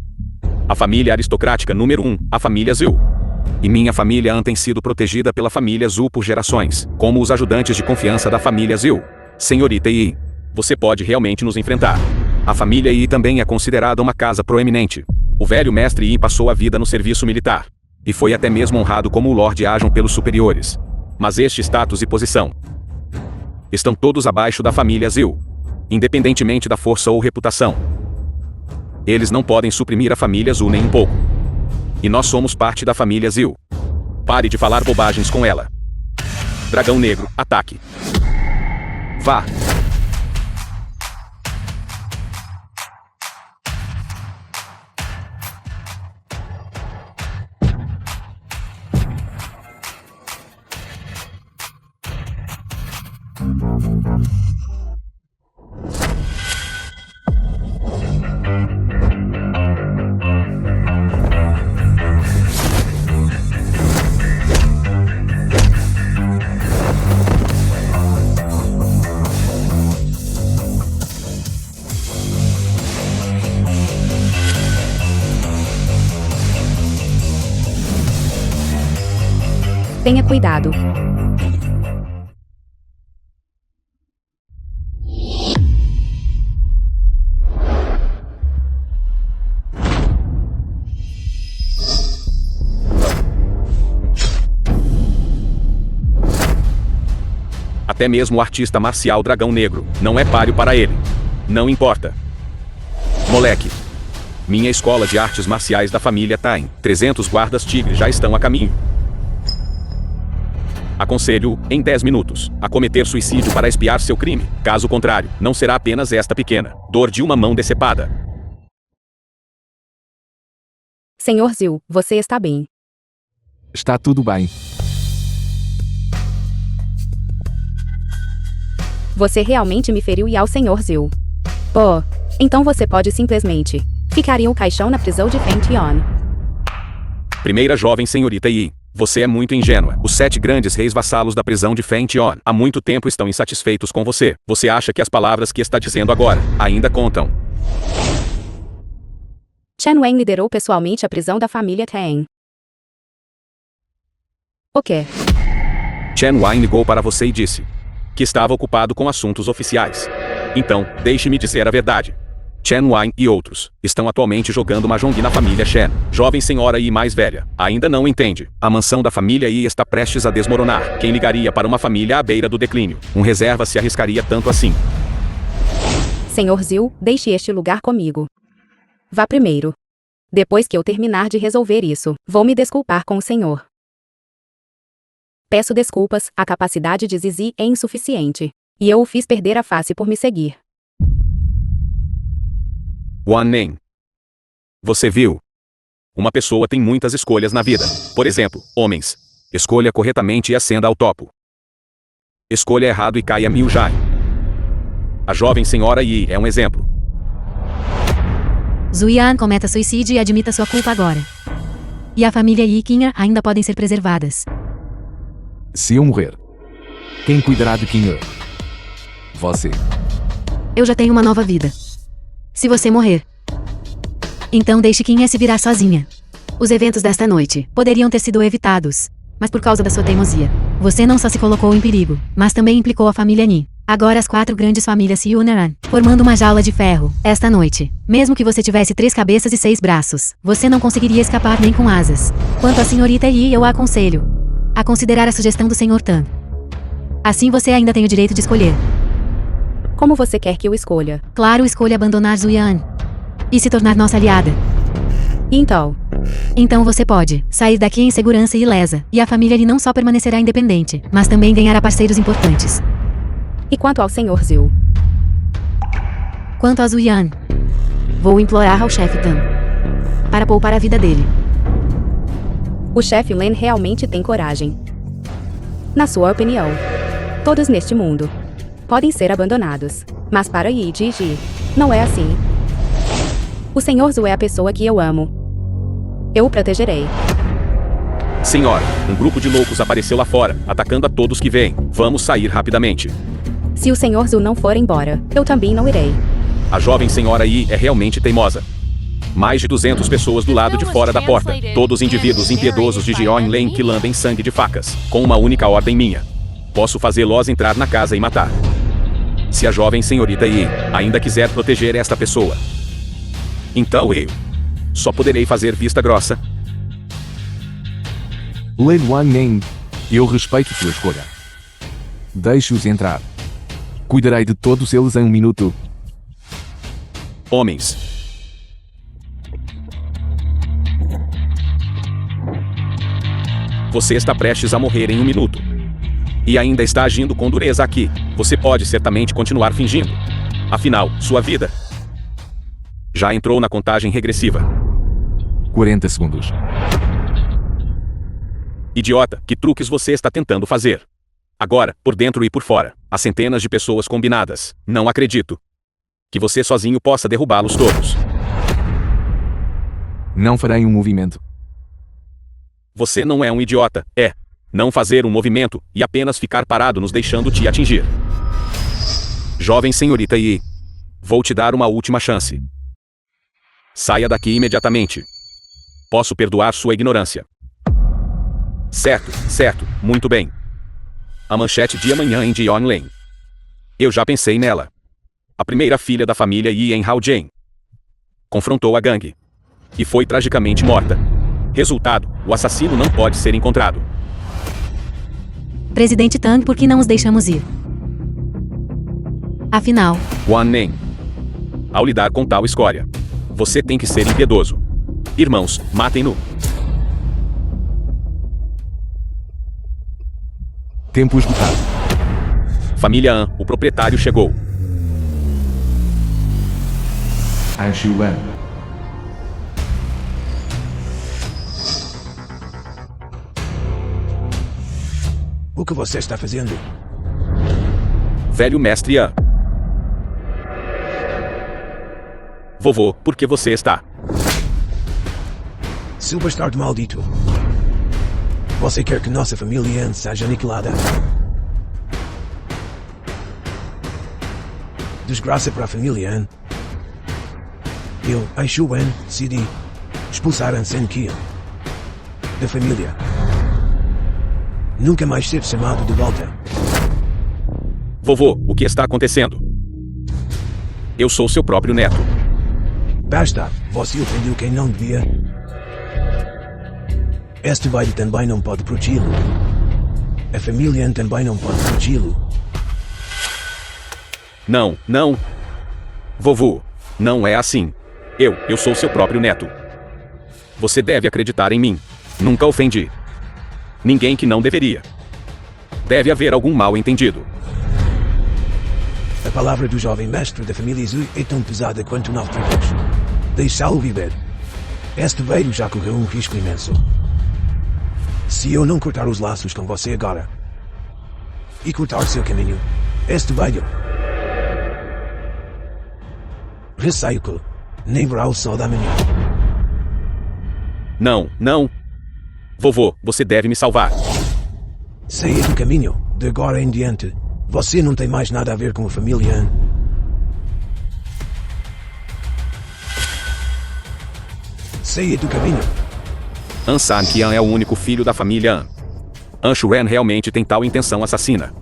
A família aristocrática número 1, a família Zhu. E minha família Han tem sido protegida pela família Zhu por gerações, como os ajudantes de confiança da família Zhu. Senhorita Yi, você pode realmente nos enfrentar. A família Yi também é considerada uma casa proeminente. O velho mestre Yi passou a vida no serviço militar. E foi até mesmo honrado como o Lorde Ajun pelos superiores. Mas este status e posição estão todos abaixo da família Zhu, independentemente da força ou reputação. Eles não podem suprimir a família Zhu nem um pouco. E nós somos parte da família Zil. Pare de falar bobagens com ela. Dragão Negro, ataque. Vá.
Tenha cuidado.
Até mesmo o artista marcial Dragão Negro não é páreo para ele. Não importa. Moleque. Minha escola de artes marciais da família Tain. 300 guardas tigre já estão a caminho. Aconselho, em 10 minutos, a cometer suicídio para expiar seu crime. Caso contrário, não será apenas esta pequena dor de uma mão decepada.
Sr. Zil, você está bem.
Está tudo bem.
Você realmente me feriu e ao Sr. Zil. Oh, então você pode simplesmente ficar em um caixão na prisão de Fentian.
Primeira jovem senhorita Yi. Você é muito ingênua. Os 7 grandes reis vassalos da prisão de Fentian há muito tempo estão insatisfeitos com você. Você acha que as palavras que está dizendo agora ainda contam.
Chen Wen liderou pessoalmente a prisão da família Tang. O quê?
Chen Wen ligou para você e disse que estava ocupado com assuntos oficiais. Então, deixe-me dizer a verdade. Chen Wen e outros estão atualmente jogando mahjong na família Shen. Jovem senhora Yi mais velha, ainda não entende. A mansão da família Yi está prestes a desmoronar. Quem ligaria para uma família à beira do declínio? Um reserva se arriscaria tanto assim.
Sr. Zil, deixe este lugar comigo. Vá primeiro. Depois que eu terminar de resolver isso, vou me desculpar com o senhor. Peço desculpas, a capacidade de Zizi é insuficiente. E eu o fiz perder a face por me seguir.
Wan Nen. Você viu? Uma pessoa tem muitas escolhas na vida. Por exemplo, homens. Escolha corretamente e ascenda ao topo. Escolha errado e caia 1000 jai. A jovem senhora Yi é um exemplo.
Zuyan cometa suicídio e admita sua culpa agora. E a família Yi e Qinha ainda podem ser preservadas.
Se eu morrer, quem cuidará de Qinha? Você.
Eu já tenho uma nova vida. Se você morrer, então deixe Qinha se virar sozinha. Os eventos desta noite poderiam ter sido evitados, mas por causa da sua teimosia, você não só se colocou em perigo, mas também implicou a família Ni. Agora as 4 grandes famílias se unirão, formando uma jaula de ferro. Esta noite, mesmo que você tivesse 3 cabeças e 6 braços, você não conseguiria escapar nem com asas. Quanto à senhorita Yi, eu a aconselho a considerar a sugestão do Sr. Tan. Assim você ainda tem o direito de escolher.
Como você quer que eu escolha?
Claro, escolha abandonar Zuyan e se tornar nossa aliada.
Então,
Então você pode sair daqui em segurança e ilesa, e a família Lee não só permanecerá independente, mas também ganhará parceiros importantes.
E quanto ao Sr. Zhu?
Quanto a Zhu Yan, vou implorar ao chefe Tan para poupar a vida dele.
O chefe Len realmente tem coragem. Na sua opinião, todos neste mundo podem ser abandonados, mas para Yi Ji, não é assim. O Sr. Zhu é a pessoa que eu amo. Eu o protegerei.
Senhora, um grupo de loucos apareceu lá fora, atacando a todos que vêm. Vamos sair rapidamente.
Se o Sr. Zhu não for embora, eu também não irei.
A jovem senhora Yi é realmente teimosa. Mais de 200 pessoas do lado de fora da porta. Todos indivíduos impiedosos de Jion Lane que lambem sangue de facas. Com uma única ordem minha. Posso fazê-los entrar na casa e matar. Se a jovem senhorita Yi ainda quiser proteger esta pessoa, então eu só poderei fazer vista grossa.
Lei Wan Ning, eu respeito sua escolha. Deixe-os entrar. Cuidarei de todos eles em um minuto.
Homens. Você está prestes a morrer em um minuto. E ainda está agindo com dureza aqui. Você pode certamente continuar fingindo. Afinal, sua vida já entrou na contagem regressiva.
40 segundos.
Idiota, que truques você está tentando fazer? Agora, por dentro e por fora, há centenas de pessoas combinadas. Não acredito que você sozinho possa derrubá-los todos.
Não farei um movimento.
Você não é um idiota, é. Não fazer um movimento e apenas ficar parado nos deixando te atingir. Jovem senhorita Yi, vou te dar uma última chance. Saia daqui imediatamente. Posso perdoar sua ignorância. Certo, muito bem. A manchete de amanhã em Jion Lane. Eu já pensei nela. A primeira filha da família Yi em Haojian confrontou a gangue e foi tragicamente morta. Resultado, o assassino não pode ser encontrado.
Presidente Tang, por que não os deixamos ir? Afinal,
Wan Ning, ao lidar com tal escória, você tem que ser impiedoso. Irmãos, matem-no.
Tempo esgotado.
Família An, o proprietário chegou.
Anshu Wan.
O que você está fazendo?
Velho mestre An. Vovô, por que você está?
Silverstar maldito. Você quer que nossa família An seja aniquilada? Desgraça para a família An. Eu, Anshu Wan, decidi expulsar An Sen Kian da família. Nunca mais ser chamado de volta.
Vovô, o que está acontecendo? Eu sou seu próprio neto.
Basta, você ofendeu quem não devia. Este baile também não pode protegê-lo. A família An também não pode protegê-lo.
Não. Vovô, não é assim. Eu sou seu próprio neto. Você deve acreditar em mim. Nunca ofendi ninguém que não deveria. Deve haver algum mal-entendido.
A palavra do jovem mestre da família Zhu é tão pesada quanto náufragos. Deixá-lo viver. Este velho já correu um risco imenso. Se eu não cortar os laços com você agora e cortar seu caminho, este velho, receio que nem verá o sol da manhã.
Não. Vovô, você deve me salvar.
Saia do caminho. De agora em diante, você não tem mais nada a ver com a família An. Saia do caminho.
An San Qian é o único filho da família An. Anshu Wan realmente tem tal intenção assassina.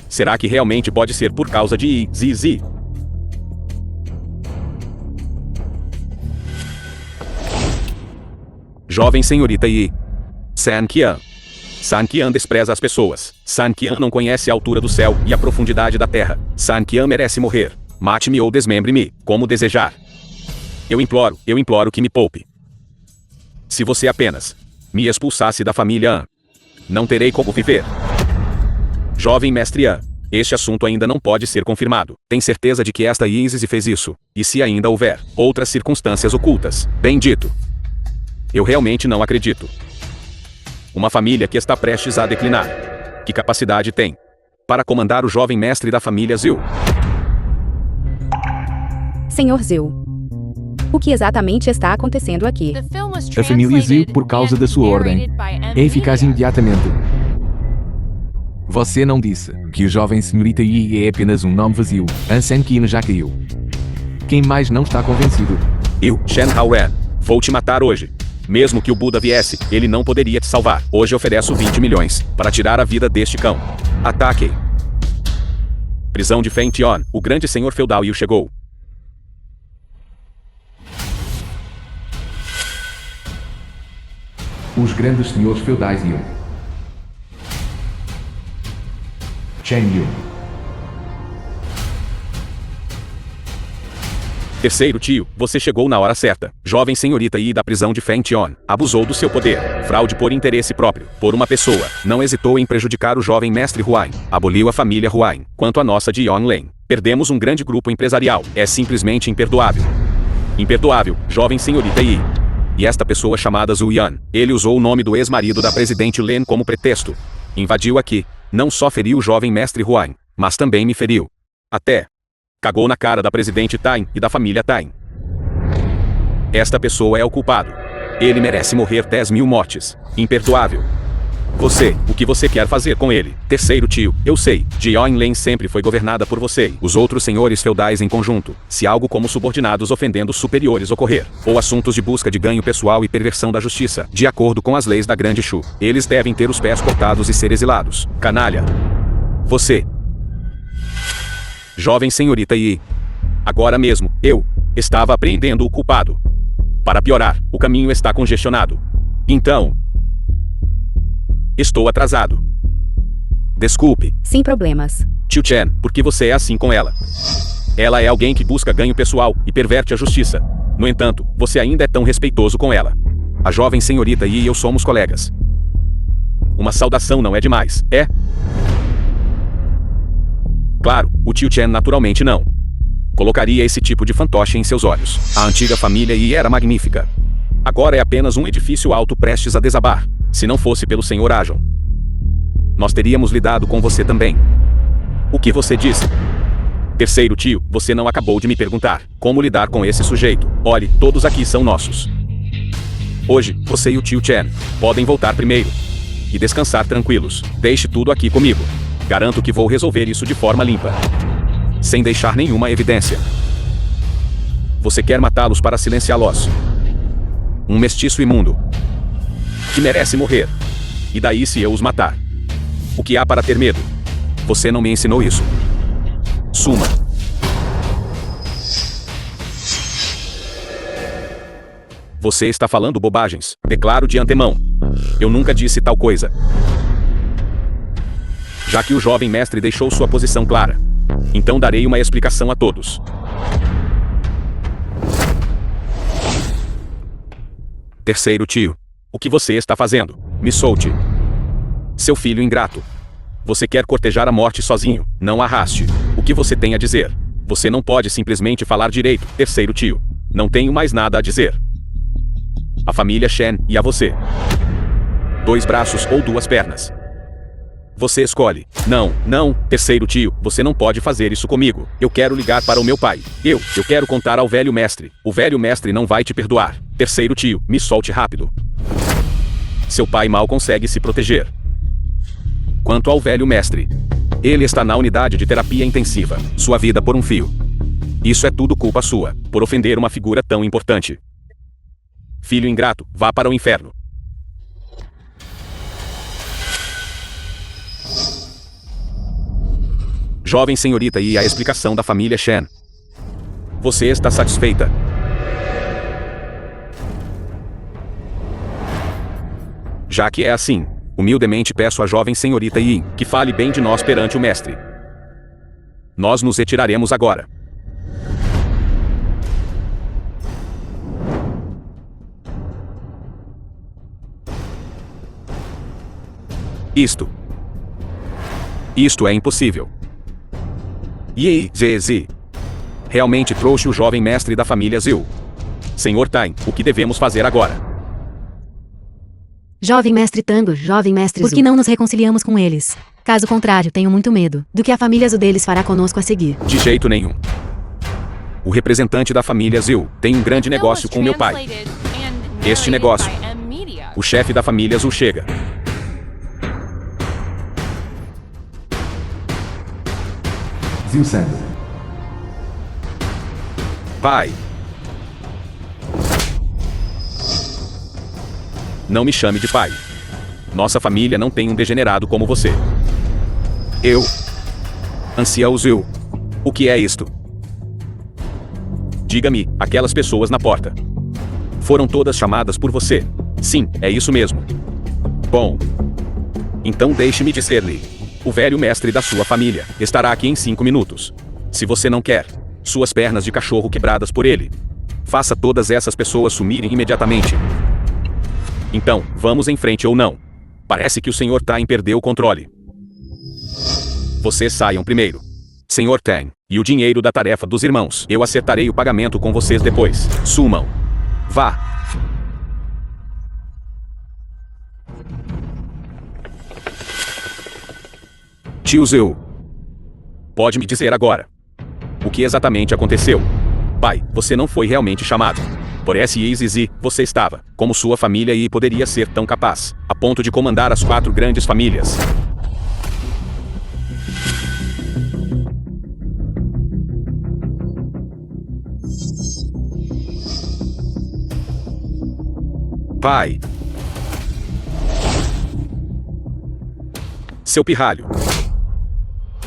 Será que realmente pode ser por causa de Yi Zizi? Jovem senhorita Yi. San Qian. San Qian despreza as pessoas. San Qian não conhece a altura do céu e a profundidade da terra. San Qian merece morrer. Mate-me ou desmembre-me, como desejar. Eu imploro que me poupe. Se você apenas me expulsasse da família An, não terei como viver. Jovem mestre An, este assunto ainda não pode ser confirmado. Tem certeza de que esta Isis fez isso? E se ainda houver outras circunstâncias ocultas? Bendito. Eu realmente não acredito. Uma família que está prestes a declinar. Que capacidade tem para comandar o jovem mestre da família Zil?
Senhor Zil. O que exatamente está acontecendo aqui?
The film was
A família Zil,
translated
por causa
and
da sua ordem,
narrated by
é eficaz
M.
imediatamente. Você não disse que o jovem senhorita Yi é apenas um nome vazio. Ansen Qin já caiu. Quem mais não está convencido?
Eu, Shen Haoen, vou te matar hoje. Mesmo que o Buda viesse, ele não poderia te salvar. Hoje ofereço 20 milhões para tirar a vida deste cão. Ataque. Prisão de Feng Tian, o grande senhor feudal Yu chegou.
Os grandes senhores feudais Yu. Chen Yu.
Terceiro tio, você chegou na hora certa. Jovem senhorita Yi da prisão de Feng Tian abusou do seu poder. Fraude por interesse próprio. Por uma pessoa. Não hesitou em prejudicar o jovem mestre Huain. Aboliu a família Huain. Quanto a nossa de Yonglin. Perdemos um grande grupo empresarial. É simplesmente imperdoável. Imperdoável, jovem senhorita Yi. E esta pessoa chamada Zhu Yan. Ele usou o nome do ex-marido da presidente Len como pretexto. Invadiu aqui. Não só feriu o jovem mestre Huain, mas também me feriu. Até cagou na cara da presidente Tain e da família Tain. Esta pessoa é o culpado. Ele merece morrer 10.000 mortes. Imperdoável. Você, o que você quer fazer com ele? Terceiro tio, eu sei, Yonglin sempre foi governada por você e os outros senhores feudais em conjunto. Se algo como subordinados ofendendo superiores ocorrer, ou assuntos de busca de ganho pessoal e perversão da justiça, de acordo com as leis da Grande Shu, eles devem ter os pés cortados e ser exilados. Canalha. Você. Jovem senhorita Yi. Agora mesmo, eu estava apreendendo o culpado. Para piorar, o caminho está congestionado. Então, estou atrasado. Desculpe.
Sem problemas.
Tio Chen, por que você é assim com ela? Ela é alguém que busca ganho pessoal e perverte a justiça. No entanto, você ainda é tão respeitoso com ela. A jovem senhorita Yi e eu somos colegas. Uma saudação não é demais, é? Claro, o tio Chen naturalmente não colocaria esse tipo de fantoche em seus olhos. A antiga família Yi era magnífica. Agora é apenas um edifício alto prestes a desabar. Se não fosse pelo Sr. Ajon, nós teríamos lidado com você também. O que você disse? Terceiro tio, você não acabou de me perguntar como lidar com esse sujeito. Olhe, todos aqui são nossos. Hoje, você e o tio Chen podem voltar primeiro e descansar tranquilos. Deixe tudo aqui comigo. Garanto que vou resolver isso de forma limpa, sem deixar nenhuma evidência. Você quer matá-los para silenciá-los? Um mestiço imundo que merece morrer. E daí se eu os matar? O que há para ter medo? Você não me ensinou isso. Suma. Você está falando bobagens. Declaro de antemão. Eu nunca disse tal coisa. Já que o jovem mestre deixou sua posição clara, então darei uma explicação a todos. Terceiro tio, o que você está fazendo? Me solte. Seu filho ingrato. Você quer cortejar a morte sozinho, não arraste. O que você tem a dizer? Você não pode simplesmente falar direito. Terceiro tio, não tenho mais nada a dizer. A família Shen e a você. 2 braços ou 2 pernas. Você escolhe. Não, não, terceiro tio, você não pode fazer isso comigo. Eu quero ligar para o meu pai. Eu quero contar ao velho mestre. O velho mestre não vai te perdoar. Terceiro tio, me solte rápido. Seu pai mal consegue se proteger. Quanto ao velho mestre, ele está na unidade de terapia intensiva. Sua vida por um fio. Isso é tudo culpa sua, por ofender uma figura tão importante. Filho ingrato, vá para o inferno. Jovem senhorita e a explicação da família Shen. Você está satisfeita? Já que é assim, humildemente peço à jovem senhorita Yi que fale bem de nós perante o mestre. Nós nos retiraremos agora. Isto é impossível. Yei, Zezi. Realmente trouxe o jovem mestre da família Zil. Senhor Tain, o que devemos fazer agora?
Jovem mestre Tango, jovem mestre Zu. Por que não nos reconciliamos com eles? Caso contrário, tenho muito medo do que a família Zu deles fará conosco a seguir.
De jeito nenhum. O representante da família Zil tem um grande negócio com meu pai. Este negócio. O chefe da família Zul chega.
Zil-san.
Pai. Não me chame de pai. Nossa família não tem um degenerado como você. Eu. Ancião Zil. O que é isto? Diga-me, aquelas pessoas na porta. Foram todas chamadas por você? Sim, é isso mesmo. Bom. Então deixe-me dizer-lhe. O velho mestre da sua família estará aqui em 5 minutos. Se você não quer suas pernas de cachorro quebradas por ele, faça todas essas pessoas sumirem imediatamente. Então, vamos em frente ou não? Parece que o Sr. Tain perdeu o controle. Vocês saiam primeiro. Sr. Tain, e o dinheiro da tarefa dos irmãos. Eu acertarei o pagamento com vocês depois. Sumam. Vá. Tio Zil. Pode me dizer agora. O que exatamente aconteceu? Pai, você não foi realmente chamado. Por SIZZ, você estava, como sua família e poderia ser tão capaz, a ponto de comandar as 4 grandes famílias. Pai. Seu pirralho.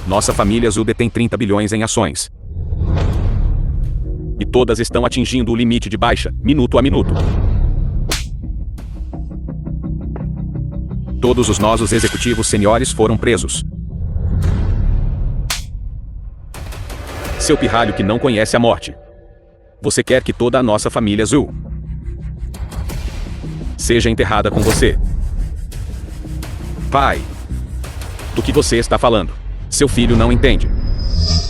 Nossa família Zul detém 30 bilhões em ações. E todas estão atingindo o limite de baixa, minuto a minuto. Todos os nossos executivos seniores foram presos. Seu pirralho que não conhece a morte. Você quer que toda a nossa família Zul seja enterrada com você. Pai. Do que você está falando? Seu filho não entende.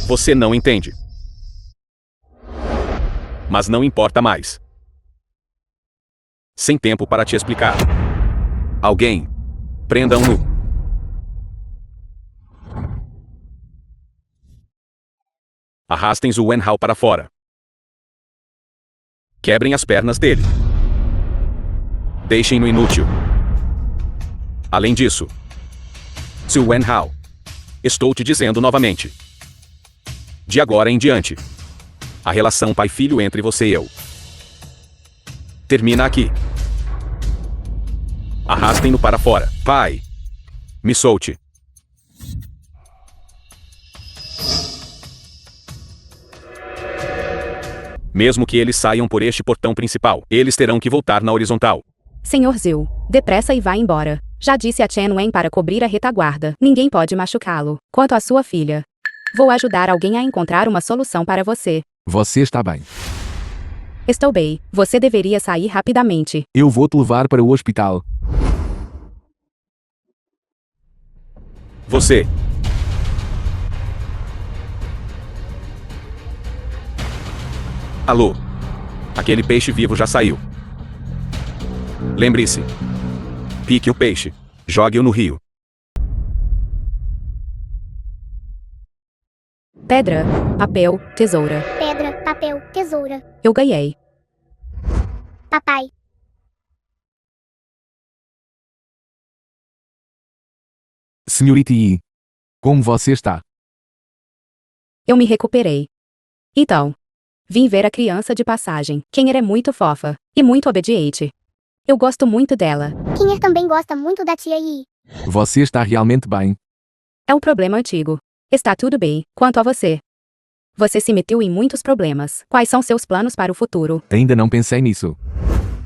Você não entende. Mas não importa mais. Sem tempo para te explicar. Alguém. Prendam-no. Arrastem Zhu Wenhao para fora. Quebrem as pernas dele. Deixem-no inútil. Além disso, Zhu Wenhao, estou te dizendo novamente. De agora em diante, a relação pai-filho entre você e eu termina aqui. Arrastem-no para fora. Pai, me solte. Mesmo que eles saiam por este portão principal, eles terão que voltar na horizontal.
Senhor Zil, depressa e vá embora. Já disse a Chen Wen para cobrir a retaguarda. Ninguém pode machucá-lo. Quanto à sua filha, vou ajudar alguém a encontrar uma solução para você.
Você está bem.
Estou bem. Você deveria sair rapidamente.
Eu vou te levar para o hospital.
Você. Alô? Aquele peixe vivo já saiu. Lembre-se. Pique o peixe. Jogue-o no rio.
Pedra, papel, tesoura.
Pedra, papel, tesoura.
Eu ganhei.
Papai.
Senhorita Yi. Como você está?
Eu me recuperei. Então, vim ver a criança de passagem. Kenner é muito fofa e muito obediente. Eu gosto muito dela.
Kinner também gosta muito da tia Yi.
Você está realmente bem?
É um problema antigo. Está tudo bem. Quanto a você? Você se meteu em muitos problemas. Quais são seus planos para o futuro?
Ainda não pensei nisso.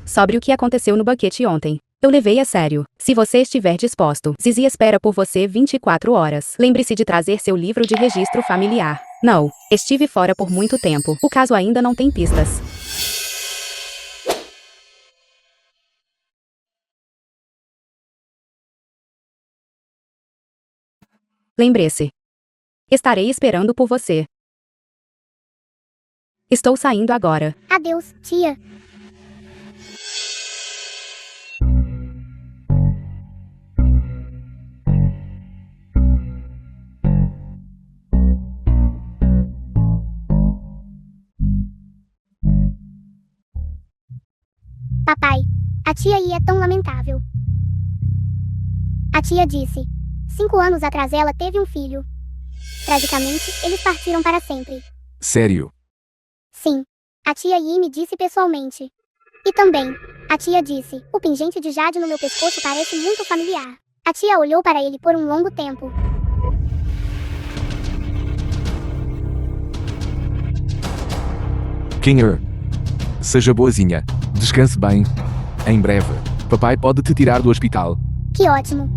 Sobre o que aconteceu no banquete ontem. Eu levei a sério. Se você estiver disposto, Zizi espera por você 24 horas. Lembre-se de trazer seu livro de registro familiar. Não, estive fora por muito tempo. O caso ainda não tem pistas. Lembre-se. Estarei esperando por você. Estou saindo agora.
Adeus, tia. Papai, a tia Yi é tão lamentável. A tia disse. 5 anos atrás ela teve um filho. Tragicamente, eles partiram para sempre.
Sério?
Sim, a tia Yi me disse pessoalmente. E também, a tia disse, o pingente de jade no meu pescoço parece muito familiar. A tia olhou para ele por um longo tempo.
Kinger. Seja boazinha. Descanse bem. Em breve, papai pode te tirar do hospital.
Que ótimo.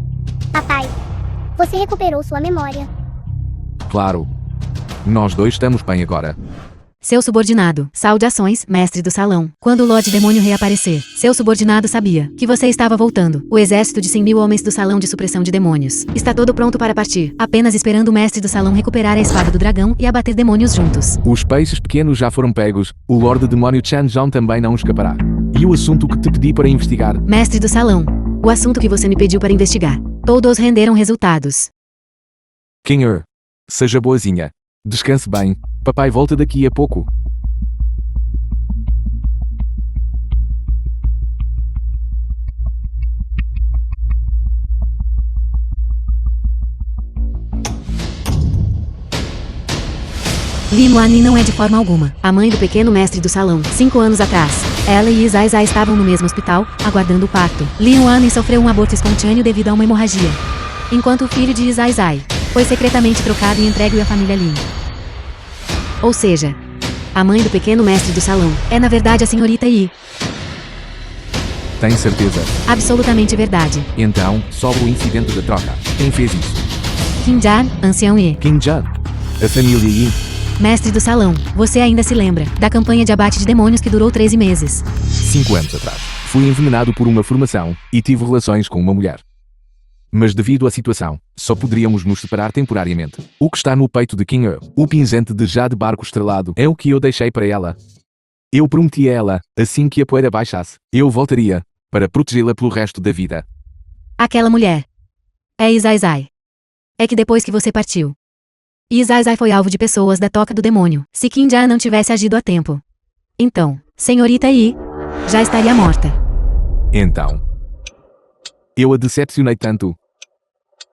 Papai, você recuperou sua memória.
Claro. Nós dois estamos bem agora.
Seu subordinado, saudações, mestre do salão. Quando o Lorde Demônio reaparecer, seu subordinado sabia que você estava voltando. O exército de 100.000 homens do salão de supressão de demônios está todo pronto para partir, apenas esperando o mestre do salão recuperar a espada do dragão e abater demônios juntos.
Os peixes pequenos já foram pegos, o Lorde Demônio Chanzhong também não escapará. E o assunto que te pedi para investigar?
Mestre do salão, o assunto que você me pediu para investigar. Todos renderam resultados.
Kinger. Seja boazinha. Descanse bem. Papai volta daqui a pouco.
Li Muani não é de forma alguma a mãe do pequeno mestre do salão. 5 anos atrás, ela e Zai Zai estavam no mesmo hospital, aguardando o parto. Li Muani sofreu um aborto espontâneo devido a uma hemorragia, enquanto o filho de Zai Zai foi secretamente trocado e entregue à família Lin. Ou seja, a mãe do pequeno mestre do salão é na verdade a senhorita Yi.
Tem certeza?
Absolutamente verdade.
Então, sobre o incidente da troca. Quem fez isso?
Kim Jan, ancião Yi.
Kim Jan. A família Yi.
Mestre do salão, você ainda se lembra da campanha de abate de demônios que durou 13 meses?
5 anos atrás. Fui envenenado por uma formação e tive relações com uma mulher. Mas devido à situação, só poderíamos nos separar temporariamente. O que está no peito de Kinger, o pingente de jade barco estrelado, é o que eu deixei para ela. Eu prometi a ela, assim que a poeira baixasse, eu voltaria, para protegê-la pelo resto da vida.
Aquela mulher. É Zai Zai. É que depois que você partiu, Zai Zai foi alvo de pessoas da toca do demônio. Se Kim Jan não tivesse agido a tempo, então, senhorita Yi já estaria morta.
Então, eu a decepcionei tanto.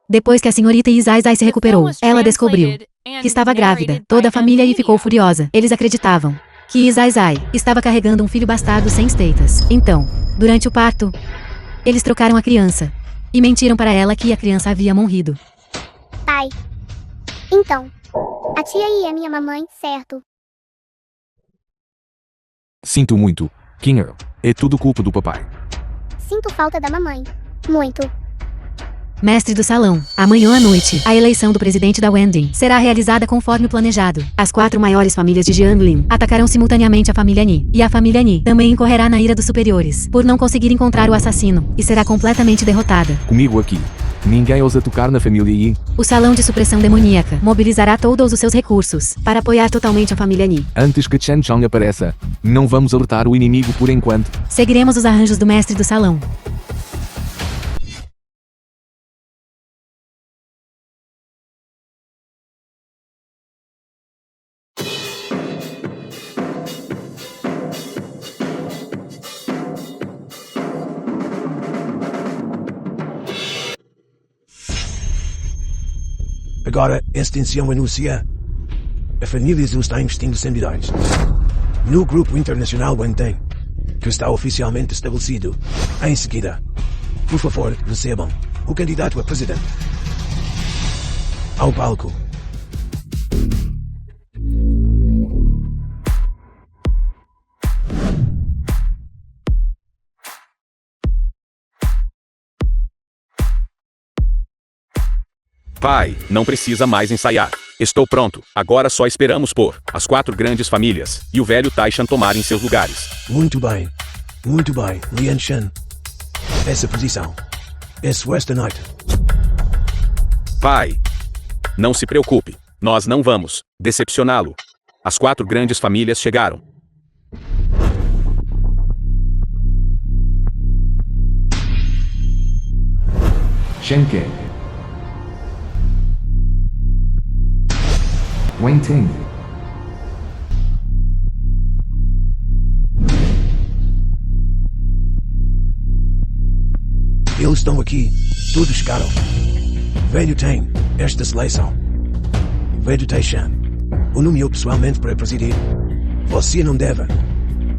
Depois que a senhorita Zai Zai se recuperou, ela descobriu que estava grávida. Toda a família Yi ficou furiosa. Eles acreditavam que Zai Zai estava carregando um filho bastardo sem esteitas. Então, durante o parto, eles trocaram a criança e mentiram para ela que a criança havia morrido.
Pai. Então, a tia Yi é minha mamãe, certo?
Sinto muito, Kinger. É tudo culpa do papai.
Sinto falta da mamãe. Muito.
Mestre do salão, amanhã à noite, a eleição do presidente da Wending será realizada conforme o planejado. As 4 maiores famílias de Jianglin atacarão simultaneamente a família Ni, e a família Ni também incorrerá na ira dos superiores, por não conseguir encontrar o assassino, e será completamente derrotada.
Comigo aqui. Ninguém ousa tocar na família Yi.
O salão de supressão demoníaca mobilizará todos os seus recursos para apoiar totalmente a família Ni.
Antes que Chen Zhong apareça, não vamos alertar o inimigo por enquanto.
Seguiremos os arranjos do mestre do salão.
Agora, extinção anuncia. A família Zhu está investindo servidores no Grupo Internacional Wendeng, que está oficialmente estabelecido. Em seguida, por favor, recebam o candidato a presidente ao palco.
Pai, não precisa mais ensaiar. Estou pronto. Agora só esperamos por as 4 grandes famílias e o velho Taishan tomarem seus lugares.
Muito bem. Muito bem, Lian Shen. Essa posição é sua esta noite.
Pai, Não se preocupe. Nós não vamos decepcioná-lo. As 4 grandes famílias chegaram.
Shenke. Wenting.
Eles estão aqui. Todos chegaram. Velho tem esta seleção. Velho Taishan. O nomeou pessoalmente para presidir. Você não deve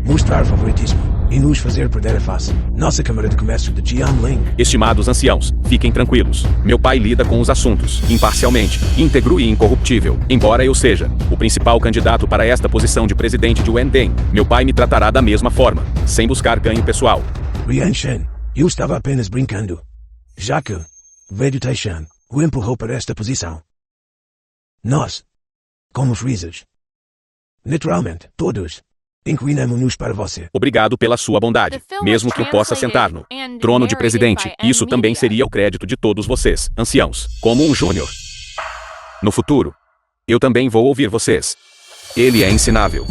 mostrar favoritismo e nos fazer perder a face. Nossa Câmara de Comércio de Jiangling.
Estimados anciãos, fiquem tranquilos. Meu pai lida com os assuntos, imparcialmente, íntegro e incorruptível. Embora eu seja o principal candidato para esta posição de presidente de Wendeng, meu pai me tratará da mesma forma, sem buscar ganho pessoal.
Rian Shen, eu estava apenas brincando. Já que Velho Taishan o empurrou para esta posição. Nós, como Freezers, naturalmente, todos, inclinamos-nos para você.
Obrigado pela sua bondade. Mesmo que eu possa sentar no trono de presidente, isso também seria o crédito de todos vocês, anciãos, como um júnior. No futuro, eu também vou ouvir vocês. Ele é ensinável.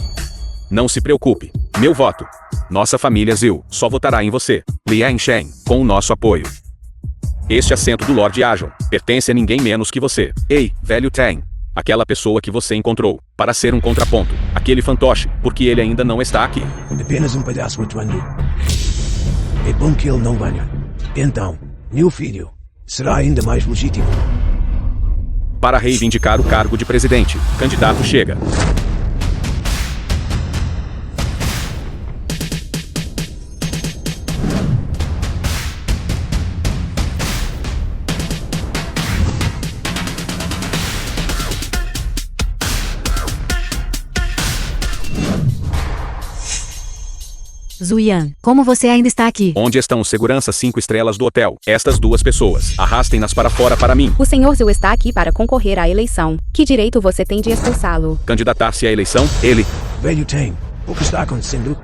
Não se preocupe. Meu voto. Nossa família Zil só votará em você, Liang Shen, com o nosso apoio. Este assento do Lord Ajon pertence a ninguém menos que você. Ei, velho Tang. Aquela pessoa que você encontrou, para ser um contraponto. Aquele fantoche, porque ele ainda não está aqui.
Apenas um pedaço atuando. É bom que ele não venha. Então, meu filho, será ainda mais legítimo.
Para reivindicar o cargo de presidente, candidato chega.
Zuyan, como você ainda está aqui?
Onde estão os seguranças 5 estrelas do hotel? Estas 2 pessoas. Arrastem-nas para fora para mim.
O senhor Zil está aqui para concorrer à eleição. Que direito você tem de expulsá-lo?
Candidatar-se à eleição? Ele.
Velho Tang, o que está acontecendo?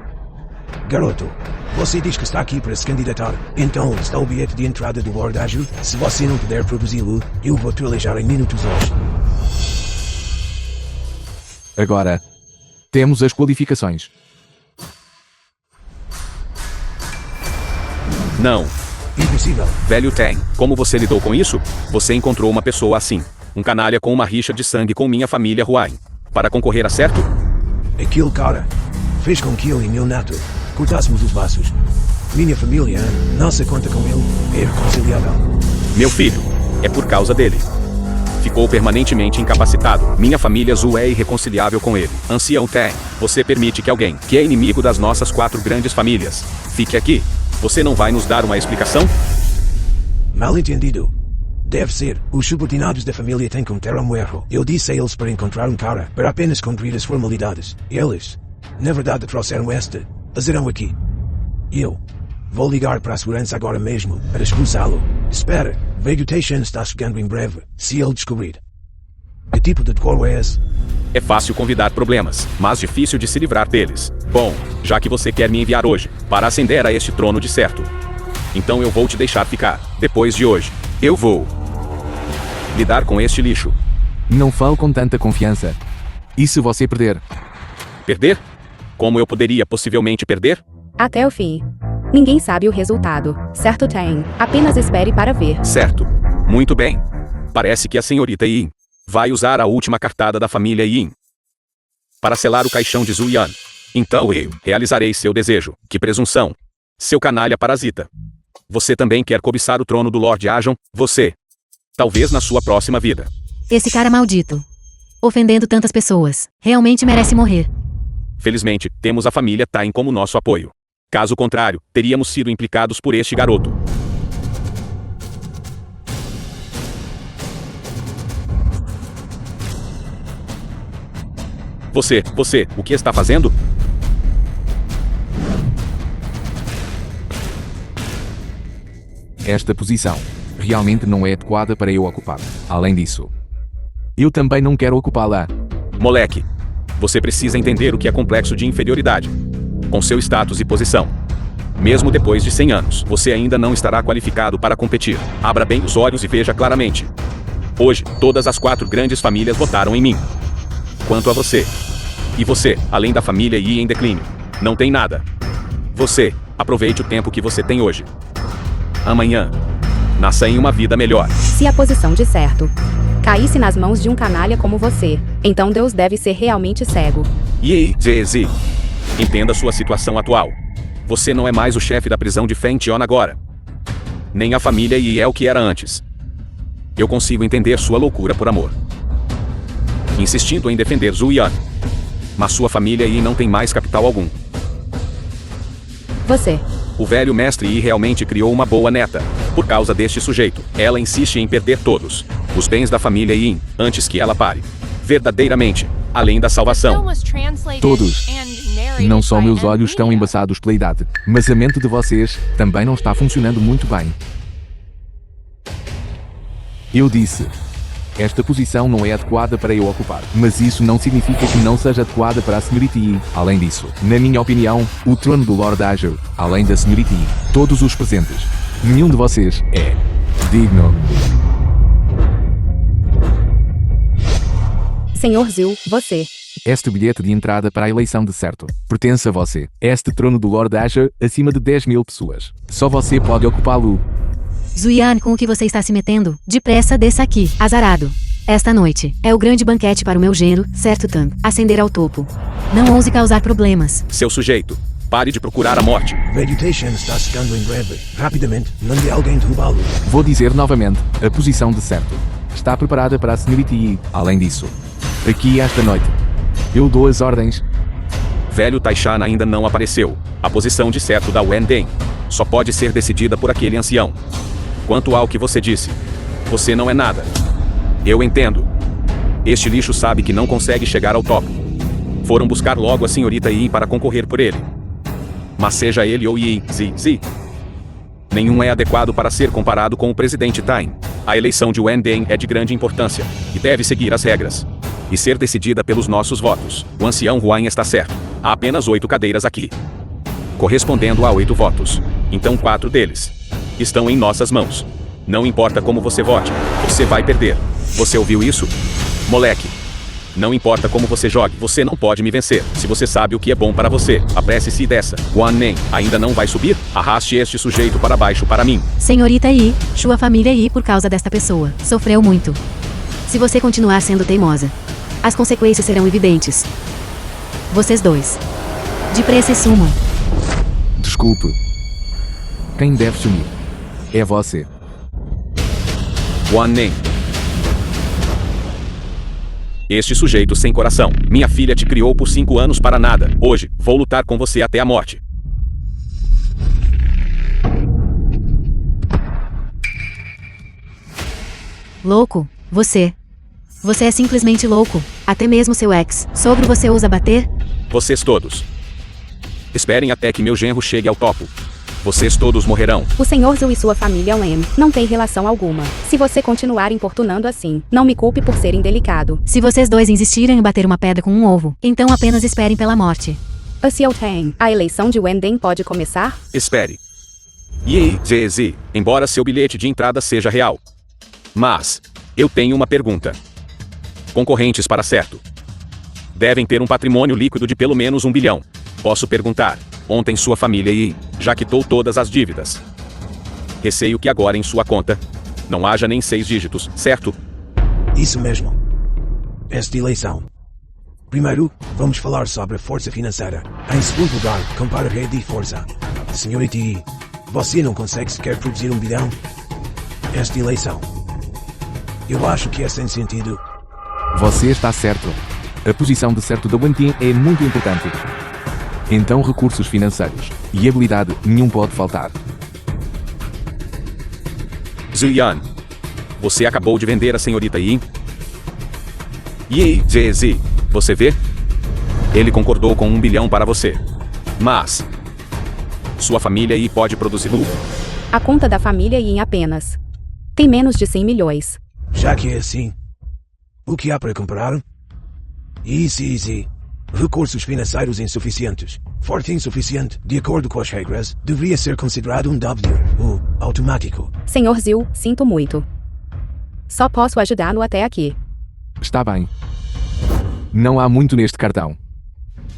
Garoto, você diz que está aqui para se candidatar. Então está o bilhete de entrada do Lord Ajon. Se você não puder produzi-lo, eu vou te eleger em minutos hoje.
Agora, temos as qualificações.
Não.
Impossível.
Velho Tang, como você lidou com isso? Você encontrou uma pessoa assim. Um canalha com uma rixa de sangue com minha família Huain. Para concorrer a certo?
Aquele cara fez com que eu e meu neto cortássemos os laços. Minha família, nossa conta com ele, é reconciliável.
Meu filho, é por causa dele. Ficou permanentemente incapacitado. Minha família Zhu é irreconciliável com ele. Ancião Tang, você permite que alguém, que é inimigo das nossas 4 grandes famílias, fique aqui? Você não vai nos dar uma explicação?
Mal entendido. Deve ser. Os subordinados da família têm cometeram um erro. Eu disse a eles para encontrar um cara, para apenas cumprir as formalidades. Eles, na verdade, trouxeram esta. Fazerão aqui. Eu vou ligar para a segurança agora mesmo, para expulsá-lo. Espera, Velho Taishan está chegando em breve, se ele descobrir. Que tipo de decoro é esse?
É fácil convidar problemas, mas difícil de se livrar deles. Bom, já que você quer me enviar hoje, para ascender a este trono de certo, então eu vou te deixar ficar. Depois de hoje, eu vou lidar com este lixo.
Não fale com tanta confiança. E se você perder?
Perder? Como eu poderia possivelmente perder?
Até o fim. Ninguém sabe o resultado, certo, Tang? Apenas espere para ver.
Certo. Muito bem. Parece que a senhorita Yin vai usar a última cartada da família Yin para selar o caixão de Zuyan. Então eu realizarei seu desejo. Que presunção. Seu canalha parasita. Você também quer cobiçar o trono do Lord Ajon? Você. Talvez na sua próxima vida.
Esse cara maldito. Ofendendo tantas pessoas. Realmente merece morrer.
Felizmente, temos a família Tain como nosso apoio. Caso contrário, teríamos sido implicados por este garoto. Você, o que está fazendo?
Esta posição realmente não é adequada para eu ocupar. Além disso, eu também não quero ocupá-la.
Moleque, você precisa entender o que é complexo de inferioridade. Com seu status e posição. Mesmo depois de 100 anos, você ainda não estará qualificado para competir. Abra bem os olhos e veja claramente. Hoje, todas as 4 grandes famílias votaram em mim. Quanto a você. E você, além da família Yi em declínio, não tem nada. Você, aproveite o tempo que você tem hoje. Amanhã, nasça em uma vida melhor.
Se a posição de certo caísse nas mãos de um canalha como você, então Deus deve ser realmente cego.
Yi, Z. Entenda sua situação atual. Você não é mais o chefe da prisão de Fengtian agora. Nem a família Yi é o que era antes. Eu consigo entender sua loucura por amor, insistindo em defender Zhu Yan. Mas sua família Yi não tem mais capital algum.
Você.
O velho mestre Yi realmente criou uma boa neta. Por causa deste sujeito, ela insiste em perder todos os bens da família Yin antes que ela pare. Verdadeiramente, além da salvação.
Todos. Não só meus olhos estão embaçados pela idade, mas a mente de vocês também não está funcionando muito bem. Eu disse, esta posição não é adequada para eu ocupar, mas isso não significa que não seja adequada para a senhorita Yi. Além disso, na minha opinião, o trono do Lord Azure, além da senhorita Yi, todos os presentes, nenhum de vocês é digno.
Senhor Zhu, você.
Este bilhete de entrada para a eleição de certo pertence a você. Este trono do Lord Azure, acima de 10.000 pessoas. Só você pode ocupá-lo.
Zhu Yan, com o que você está se metendo? Depressa, desça aqui, azarado. Esta noite é o grande banquete para o meu genro, certo Tang, ascender ao topo. Não ouse causar problemas.
Seu sujeito, pare de procurar a morte.
Lady Taishan está chegando em breve. Rapidamente, mande alguém derrubá-lo.
Vou dizer novamente, a posição de certo está preparada para a senhorita Yi. Além disso, aqui esta noite, eu dou as ordens.
Velho Taishan ainda não apareceu. A posição de certo da Wenden só pode ser decidida por aquele ancião. Quanto ao que você disse, você não é nada. Eu entendo. Este lixo sabe que não consegue chegar ao topo. Foram buscar logo a senhorita Yi para concorrer por ele. Mas seja ele ou Yi, Z. Nenhum é adequado para ser comparado com o presidente Tain. A eleição de Wenden é de grande importância e deve seguir as regras e ser decidida pelos nossos votos. O ancião Huan está certo. Há apenas 8 cadeiras aqui, correspondendo a 8 votos. Então 4 deles estão em nossas mãos. Não importa como você vote, você vai perder. Você ouviu isso? Moleque. Não importa como você jogue, você não pode me vencer. Se você sabe o que é bom para você, apresse-se e desça. Guan Nen ainda não vai subir? Arraste este sujeito para baixo para mim.
Senhorita Yi, sua família Yi, por causa desta pessoa, sofreu muito. Se você continuar sendo teimosa, as consequências serão evidentes. Vocês dois, depressa e sumam.
Desculpe. Quem deve sumir é você.
Guan Nen. Este sujeito sem coração. Minha filha te criou por 5 anos para nada. Hoje, vou lutar com você até a morte.
Louco, você. Você é simplesmente louco. Até mesmo seu ex-sogro você ousa bater?
Vocês todos. Esperem até que meu genro chegue ao topo. Vocês todos morrerão.
O Senhor Zhu e sua família Wen não têm relação alguma. Se você continuar importunando assim, não me culpe por ser indelicado.
Se vocês dois insistirem em bater uma pedra com um ovo, então apenas esperem pela morte.
A Xiao Tang, a eleição de Wenden pode começar?
Espere. Yi, Z. Embora seu bilhete de entrada seja real. Mas, eu tenho uma pergunta. Concorrentes para certo devem ter um patrimônio líquido de pelo menos 1 bilhão. Posso perguntar, ontem sua família Yi já quitou todas as dívidas. Receio que agora em sua conta não haja nem 6 dígitos, certo?
Isso mesmo. Esta eleição. Primeiro, vamos falar sobre a força financeira. Em segundo lugar, compara a rede e força. Senhorita Yi, você não consegue sequer produzir 1 bilhão? Esta eleição. Eu acho que é sem sentido.
Você está certo. A posição de certo da Wentin é muito importante. Então recursos financeiros e habilidade nenhum pode faltar.
Zhu Yan, você acabou de vender a senhorita Yi? Yi, Z. Você vê? Ele concordou com 1 bilhão para você. Mas sua família Yi pode produzir lucro.
A conta da família Yin apenas tem menos de 100 milhões.
Já que é assim, o que há para comprar? Easy. Recursos financeiros insuficientes. Forte insuficiente, de acordo com as regras, deveria ser considerado um W, o automático.
Senhor Zhu, sinto muito. Só posso ajudá-lo até aqui.
Está bem. Não há muito neste cartão.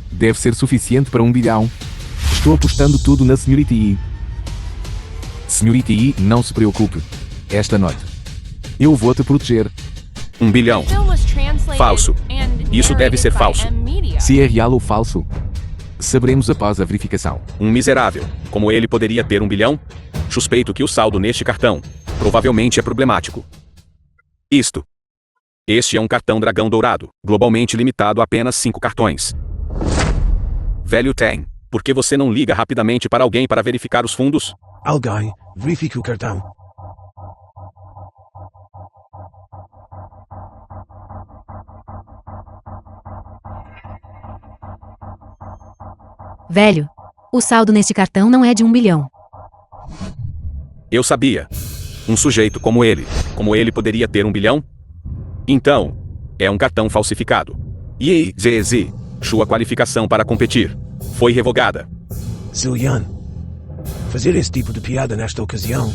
Deve ser suficiente para 1 bilhão. Estou apostando tudo na Senhorita Yi. Senhorita Yi, não se preocupe. Esta noite. Eu vou te proteger.
1 bilhão.
The film was translated
Falso.
and
Isso deve
narrated
ser
by
falso.
M-Media.
Se é real ou falso, saberemos após a verificação.
Um miserável. Como ele poderia ter 1 bilhão? Suspeito que o saldo neste cartão provavelmente é problemático. Este é um cartão dragão dourado, globalmente limitado a apenas 5 cartões. Velho Tang, por que você não liga rapidamente para alguém para verificar os fundos?
Alguém, verifique o cartão.
Velho, o saldo neste cartão não é de 1 bilhão.
Eu sabia. Um sujeito como ele poderia ter 1 bilhão? Então, é um cartão falsificado. ZZ, sua qualificação para competir foi revogada.
Zillian, fazer esse tipo de piada nesta ocasião?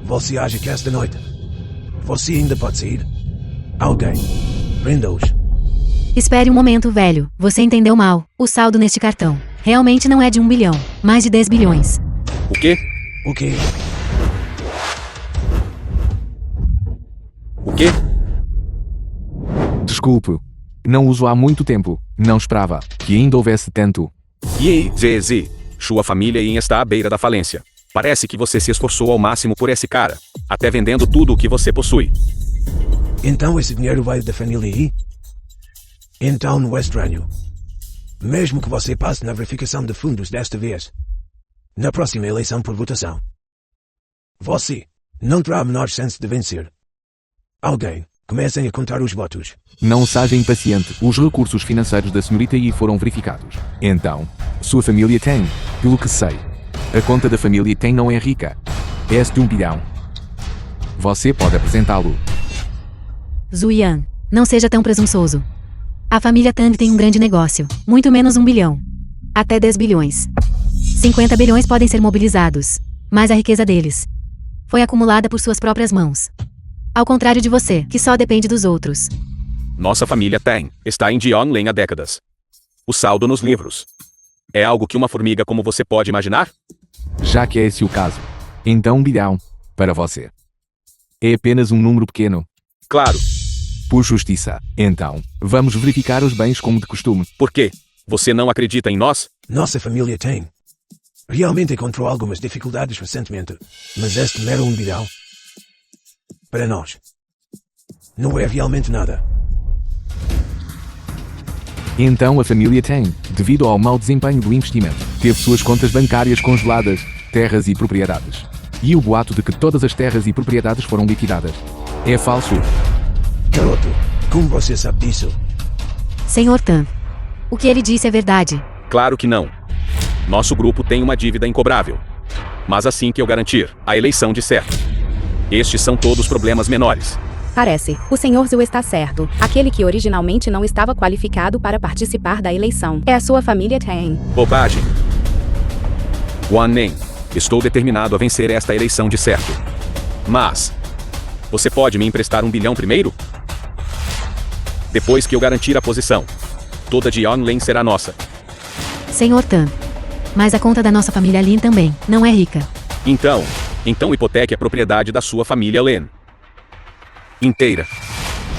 Você acha que esta noite você ainda pode sair? Alguém, prenda-os.
Espere um momento, velho. Você entendeu mal. O saldo neste cartão realmente não é de 1 bilhão, mais de 10 bilhões.
O quê?
O quê?
O quê?
Desculpe. Não uso há muito tempo. Não esperava que ainda houvesse tanto.
ZZ, sua família está à beira da falência. Parece que você se esforçou ao máximo por esse cara, até vendendo tudo o que você possui.
Então esse dinheiro vai da família Yi? Então não é estranho. Mesmo que você passe na verificação de fundos desta vez, na próxima eleição por votação, você não terá a menor chance de vencer. Alguém, comecem a contar os votos.
Não seja impaciente. Os recursos financeiros da Senhorita Yi foram verificados. Então, sua família tem, pelo que sei. A conta da família tem não é rica. É de 1 bilhão. Você pode apresentá-lo.
Zuyan, não seja tão presunçoso. A família Tang tem um grande negócio, muito menos 1 bilhão. Até 10 bilhões. 50 bilhões podem ser mobilizados, mas a riqueza deles foi acumulada por suas próprias mãos. Ao contrário de você, que só depende dos outros.
Nossa família Tang está em Jiangling há décadas. O saldo nos livros é algo que uma formiga como você pode imaginar?
Já que é esse o caso, então 1 bilhão, para você. É apenas um número pequeno.
Claro.
Por justiça. Então, vamos verificar os bens como de costume.
Por quê? Você não acredita em nós?
Nossa família tem. Realmente encontrou algumas dificuldades recentemente, mas este mero 1 bilhão, para nós, não é realmente nada.
Então a família tem, devido ao mau desempenho do investimento, teve suas contas bancárias congeladas, terras e propriedades. E o boato de que todas as terras e propriedades foram liquidadas. É falso.
Garoto, como você sabe disso?
Senhor Tang, o que ele disse é verdade.
Claro que não. Nosso grupo tem uma dívida incobrável. Mas assim que eu garantir a eleição de certo. Estes são todos problemas menores.
Parece. O Sr. Zhu está certo. Aquele que originalmente não estava qualificado para participar da eleição é a sua família Tang.
Bobagem. Wan Ning, estou determinado a vencer esta eleição de certo. Mas, você pode me emprestar 1 bilhão primeiro? Depois que eu garantir a posição, toda Jiangling será nossa.
Senhor Tang, mas a conta da nossa família Lin também não é rica.
Então hipoteque a propriedade da sua família Lin inteira,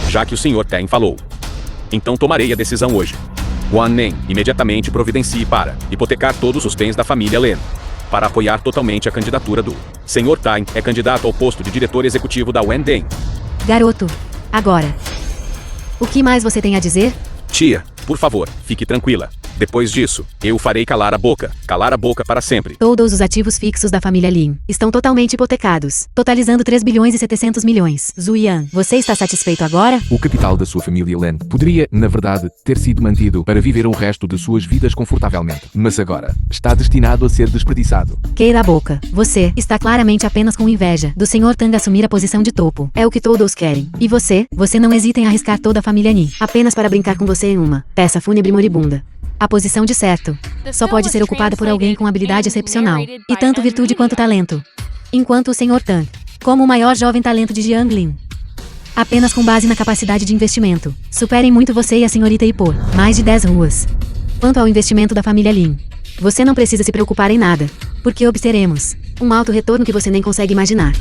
já que o Sr. Tang falou. Então tomarei a decisão hoje. Wan Ning imediatamente providencie para hipotecar todos os bens da família Lin, para apoiar totalmente a candidatura do Sr. Tang é candidato ao posto de diretor executivo da Wendeng.
Garoto, agora. O que mais você tem a dizer?
Tia, por favor, fique tranquila. Depois disso, eu farei calar a boca para sempre.
Todos os ativos fixos da família Lin estão totalmente hipotecados, totalizando 3 bilhões e 700 milhões. Zuyan, você está satisfeito agora?
O capital da sua família Len poderia, na verdade, ter sido mantido para viver o resto de suas vidas confortavelmente. Mas agora, está destinado a ser desperdiçado.
Queira a boca. Você está claramente apenas com inveja do Sr. Tang assumir a posição de topo. É o que todos querem. E você não hesita em arriscar toda a família Ni, apenas para brincar com você em uma peça fúnebre moribunda. A posição de certo só pode ser ocupada por alguém com habilidade excepcional, e tanto virtude quanto talento. Enquanto o Sr. Tang, como o maior jovem talento de Jiangling, Apenas com base na capacidade de investimento. Superem muito você e a senhorita Ipo. Mais de 10 ruas. Quanto ao investimento da família Lin, você não precisa se preocupar em nada, porque obteremos um alto retorno que você nem consegue imaginar.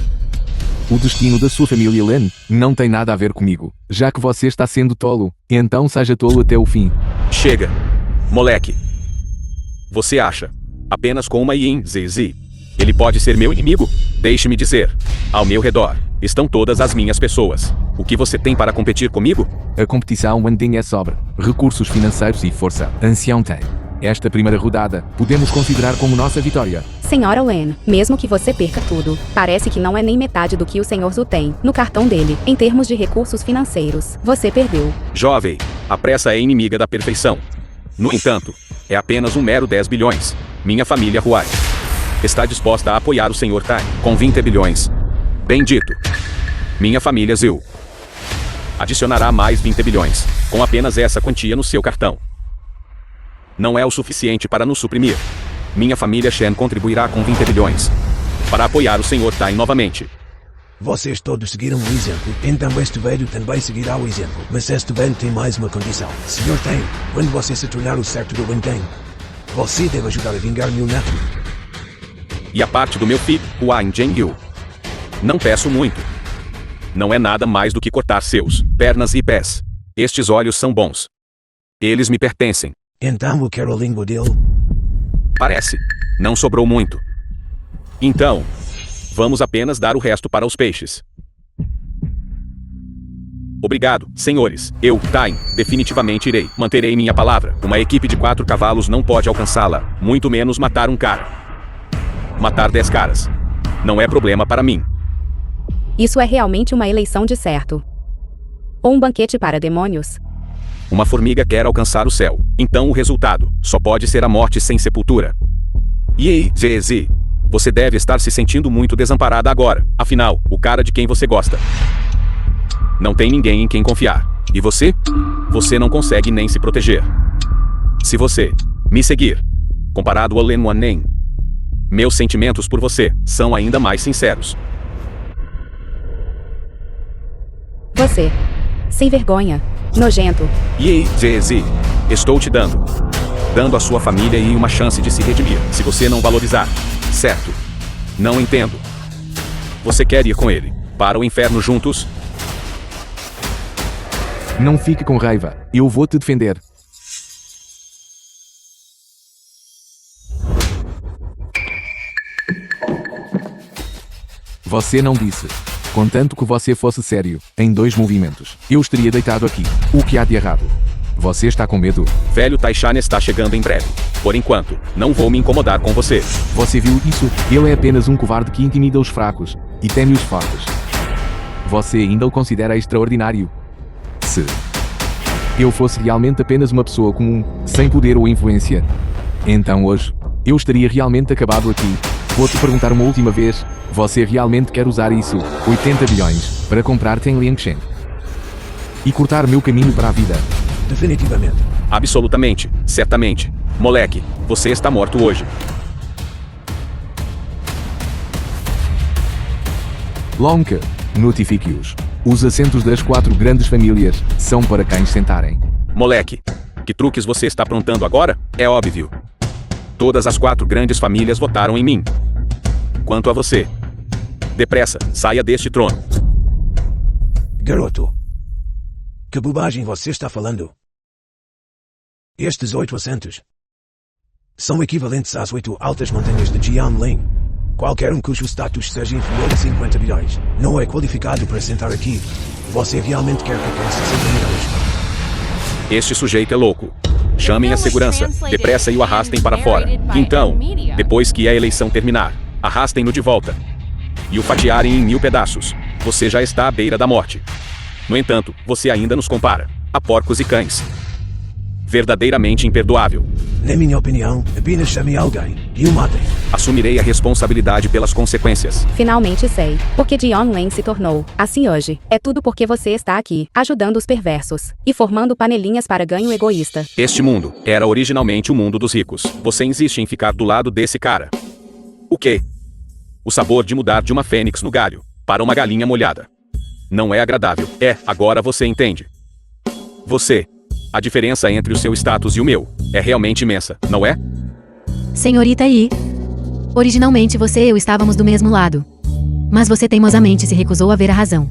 O destino da sua família Len não tem nada a ver comigo, já que você está sendo tolo, então seja tolo até o fim.
Chega. Moleque. Você acha? Apenas com uma Yin ZZ. Ele pode ser meu inimigo? Deixe-me dizer. Ao meu redor estão todas as minhas pessoas. O que você tem para competir comigo?
A competição Wanding é sobre recursos financeiros e força. Ancião tem. Esta primeira rodada, podemos considerar como nossa vitória.
Senhora Len, mesmo que você perca tudo, parece que não é nem metade do que o Sr. Zhu tem no cartão dele, em termos de recursos financeiros. Você perdeu.
Jovem, a pressa é inimiga da perfeição. No entanto, é apenas um mero 10 bilhões. Minha família Huai está disposta a apoiar o Sr. Tai com 20 bilhões. Bem dito. Minha família Zhu adicionará mais 20 bilhões, com apenas essa quantia no seu cartão. Não é o suficiente para nos suprimir. Minha família Shen contribuirá com 20 bilhões para apoiar o Sr. Tai novamente.
Vocês todos seguiram o exemplo, então este velho também seguirá o exemplo. Mas este velho tem mais uma condição. Sr. Tang, quando você se tornar o certo do Wentang, você deve ajudar a vingar meu neto.
E a parte do meu filho, Huai Zhengyu. Não peço muito. Não é nada mais do que cortar seus pernas e pés. Estes olhos são bons. Eles me pertencem.
Então eu quero a língua dele.
Parece. Não sobrou muito. Então, vamos apenas dar o resto para os peixes. Obrigado, senhores. Eu, Time, definitivamente irei. Manterei minha palavra. Uma equipe de 4 cavalos não pode alcançá-la, muito menos matar um cara. Matar 10 caras. Não é problema para mim.
Isso é realmente uma eleição de certo. Ou um banquete para demônios?
Uma formiga quer alcançar o céu. Então o resultado só pode ser a morte sem sepultura. E aí, ZZ? Você deve estar se sentindo muito desamparada agora. Afinal, o cara de quem você gosta não tem ninguém em quem confiar. E você? Você não consegue nem se proteger. Se você me seguir, comparado ao Len Wanen, meus sentimentos por você são ainda mais sinceros.
Você. Sem vergonha. Nojento.
E aí, ZZ? Estou te dando a sua família e uma chance de se redimir, se você não valorizar. Certo? Não entendo. Você quer ir com ele para o inferno juntos?
Não fique com raiva. Eu vou te defender. Você não disse. Contanto que você fosse sério, em 2 movimentos, eu estaria deitado aqui. O que há de errado? Você está com medo?
Velho Taishan está chegando em breve. Por enquanto, não vou me incomodar com você.
Você viu isso? Ele é apenas um covarde que intimida os fracos e teme os fortes. Você ainda o considera extraordinário? Se eu fosse realmente apenas uma pessoa comum, sem poder ou influência, então hoje, eu estaria realmente acabado aqui. Vou-te perguntar uma última vez, você realmente quer usar isso, 80 bilhões, para comprar Ten Liangshen? E cortar meu caminho para a vida?
Definitivamente.
Absolutamente, certamente. Moleque, você está morto hoje.
Lonka, notifique-os. Os assentos das 4 grandes famílias são para cães sentarem.
Moleque, que truques você está aprontando agora? É óbvio. Todas as 4 grandes famílias votaram em mim. Quanto a você, depressa, saia deste trono.
Garoto, que bobagem você está falando? Estes 8 assentos são equivalentes às 8 altas montanhas de Jianling. Qualquer um cujo status seja inferior a 50 bilhões não é qualificado para sentar aqui. Você realmente quer que eu possa sentar?
Este sujeito é louco. Chamem a segurança, depressa e o arrastem para fora. Então, depois que a eleição terminar, arrastem-no de volta e o fatiarem em 1000 pedaços. Você já está à beira da morte. No entanto, você ainda nos compara a porcos e cães. Verdadeiramente imperdoável.
Na minha opinião, apenas chame alguém e o matem.
Assumirei a responsabilidade pelas consequências.
Finalmente sei. Porque Jiang Len se tornou assim hoje. É tudo porque você está aqui, ajudando os perversos e formando panelinhas para ganho egoísta.
Este mundo era originalmente o mundo dos ricos. Você insiste em ficar do lado desse cara. O quê? O sabor de mudar de uma fênix no galho para uma galinha molhada. Não é agradável. Agora você entende. Você. A diferença entre o seu status e o meu é realmente imensa, não é?
Senhorita Yi. Originalmente você e eu estávamos do mesmo lado. Mas você teimosamente se recusou a ver a razão.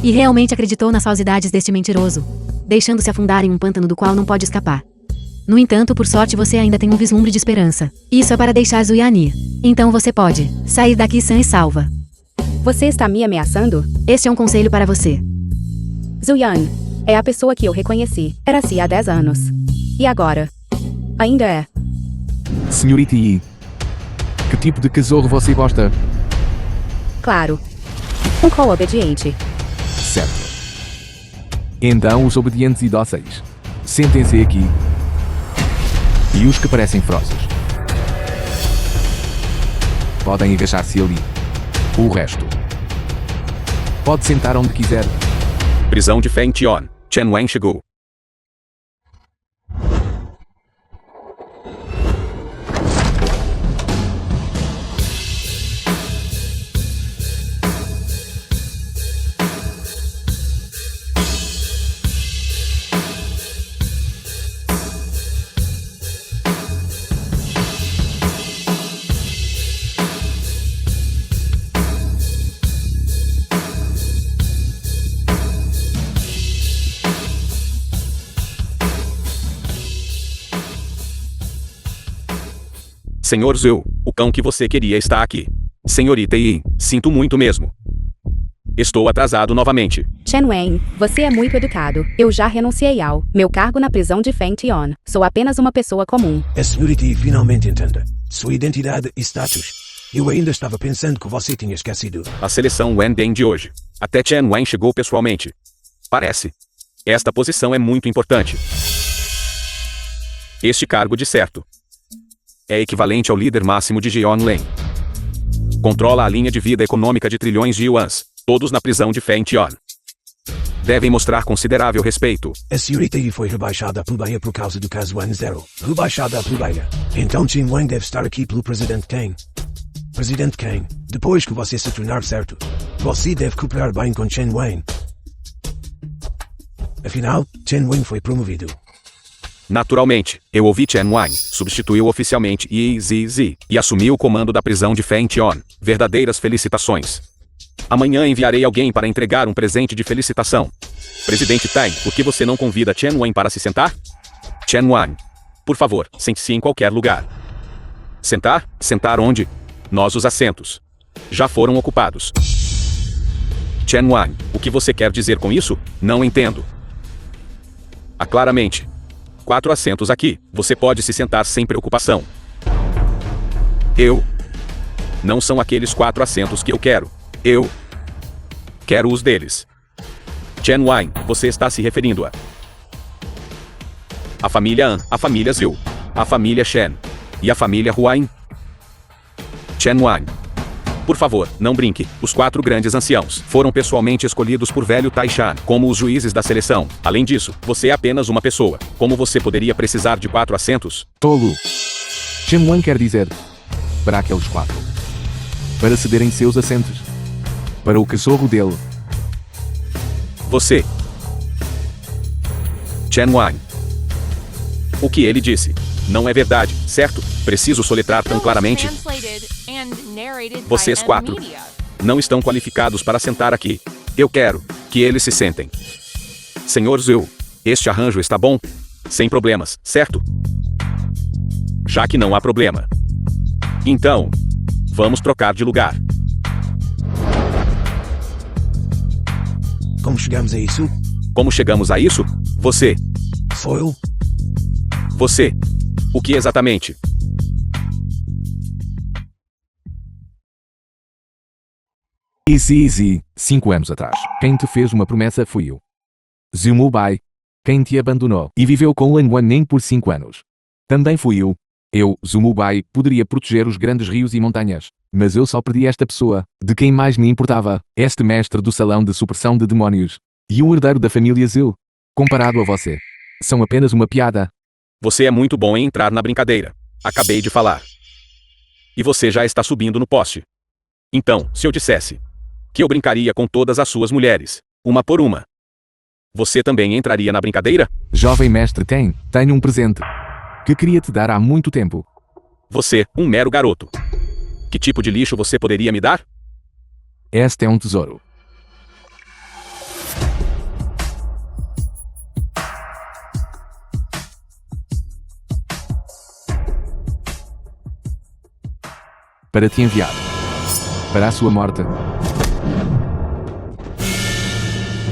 E realmente acreditou nas falsidades deste mentiroso, deixando-se afundar em um pântano do qual não pode escapar. No entanto, por sorte você ainda tem um vislumbre de esperança. Isso é para deixar Zuiani. Então você pode sair daqui sã e salva.
Você está me ameaçando?
Este é um conselho para você.
Zuyan é a pessoa que eu reconheci. Era assim há 10 anos. E agora? Ainda é.
Senhorita Yi. Que tipo de cachorro você gosta?
Claro. Um cão obediente.
Certo. Então os obedientes e dóceis. Sentem-se aqui. E os que parecem ferozes podem agachar-se ali. O resto pode sentar onde quiser.
Prisão de Feng Tian. Chen Wen chegou. Senhor Zhou, o cão que você queria está aqui. Senhorita Yi, sinto muito mesmo. Estou atrasado novamente.
Chen Wen, você é muito educado. Eu já renunciei ao meu cargo na prisão de Feng Tian. Sou apenas uma pessoa comum.
A senhorita Yi finalmente entenda sua identidade e status. Eu ainda estava pensando que você tinha esquecido.
A seleção Wendeng de hoje. Até Chen Wen chegou pessoalmente. Parece. Esta posição é muito importante. Este cargo, de certo, é equivalente ao líder máximo de Jianlin. Controla a linha de vida econômica de trilhões de yuans, todos na prisão de Feng Tian. Devem mostrar considerável respeito.
A senhorita Yi foi rebaixada à plebeia por causa do caso One Zero. Rebaixada à plebeia. Então Chen Wen deve estar aqui pelo Presidente Kang. Presidente Kang, depois que você se tornar certo, você deve cooperar bem com Chen Wen. Afinal, Chen Wen foi promovido.
Naturalmente, eu ouvi Chen Wen, substituiu oficialmente Yi Zizi e assumiu o comando da prisão de Feng Tian. Verdadeiras felicitações. Amanhã enviarei alguém para entregar um presente de felicitação. Presidente Tai, por que você não convida Chen Wen para se sentar? Chen Wen, por favor, sente-se em qualquer lugar. Sentar? Sentar onde? Os assentos já foram ocupados. Chen Wen, o que você quer dizer com isso? Não entendo. Claramente. 4 assentos aqui. Você pode se sentar sem preocupação. Não são aqueles 4 assentos que eu quero. Eu quero os deles. Chen Wen, você está se referindo a família An, a família Zhou, a família Shen e a família Huain? Chen Wen, por favor, não brinque. Os 4 grandes anciãos foram pessoalmente escolhidos por velho Taishan como os juízes da seleção. Além disso, você é apenas uma pessoa. Como você poderia precisar de 4 assentos?
Tolo. Chen Wen quer dizer para aqueles 4. Para cederem seus assentos. Para o cachorro dele.
Você. Chen Wen. O que ele disse não é verdade, certo? Preciso soletrar tão claramente. Vocês 4 não estão qualificados para sentar aqui. Eu quero que eles se sentem. Senhor Zhou, este arranjo está bom? Sem problemas, certo? Já que não há problema. Então, vamos trocar de lugar.
Como chegamos a isso?
Como chegamos a isso? Você.
Foil?
Você. O que exatamente?
Easy. 5 anos atrás. Quem te fez uma promessa fui eu. Zhu Bai. Quem te abandonou e viveu com Lan Wanning por 5 anos. Também fui eu. Eu, Zhu Bai, poderia proteger os grandes rios e montanhas. Mas eu só perdi esta pessoa, de quem mais me importava. Este mestre do salão de supressão de demónios. E o herdeiro da família Zhu. Comparado a você. São apenas uma piada.
Você é muito bom em entrar na brincadeira. Acabei de falar. E você já está subindo no poste. Então, se eu dissesse que eu brincaria com todas as suas mulheres, uma por uma. Você também entraria na brincadeira?
Jovem mestre tenho um presente que queria te dar há muito tempo.
Você, um mero garoto. Que tipo de lixo você poderia me dar?
Este é um tesouro. Para te enviar. Para a sua morte.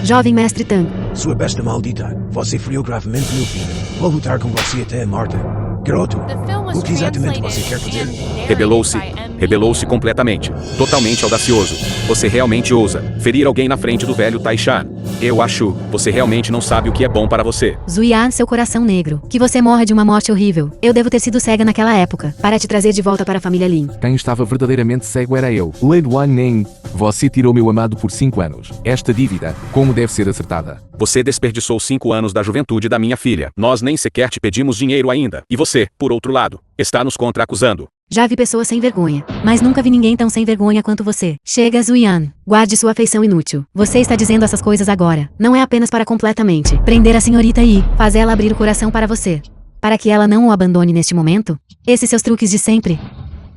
Jovem mestre Tan,
Sua besta maldita. Você feriu gravemente meu filho. Vou lutar com você até a morte. Garoto,
The film was
o que exatamente
translated
você quer fazer?
and narrated
Rebelou-se.
by M.
Rebelou-se completamente. Totalmente audacioso. Você realmente ousa ferir alguém na frente do velho Taishan. Eu acho, você realmente não sabe o que é bom para você.
Zuyan, seu coração negro. Que você morra de uma morte horrível. Eu devo ter sido cega naquela época, para te trazer de volta para a família Lin.
Quem estava verdadeiramente cego era eu. Lei Wan Ning, você tirou meu amado por 5 anos. Esta dívida, como deve ser acertada?
Você desperdiçou 5 anos da juventude da minha filha. Nós nem sequer te pedimos dinheiro ainda. E você, por outro lado, está nos contra-acusando.
Já vi pessoas sem vergonha, mas nunca vi ninguém tão sem vergonha quanto você. Chega, Zuyan. Guarde sua afeição inútil. Você está dizendo essas coisas agora. Não é apenas para completamente prender a senhorita Yi, fazer ela abrir o coração para você. Para que ela não o abandone neste momento? Esses seus truques de sempre.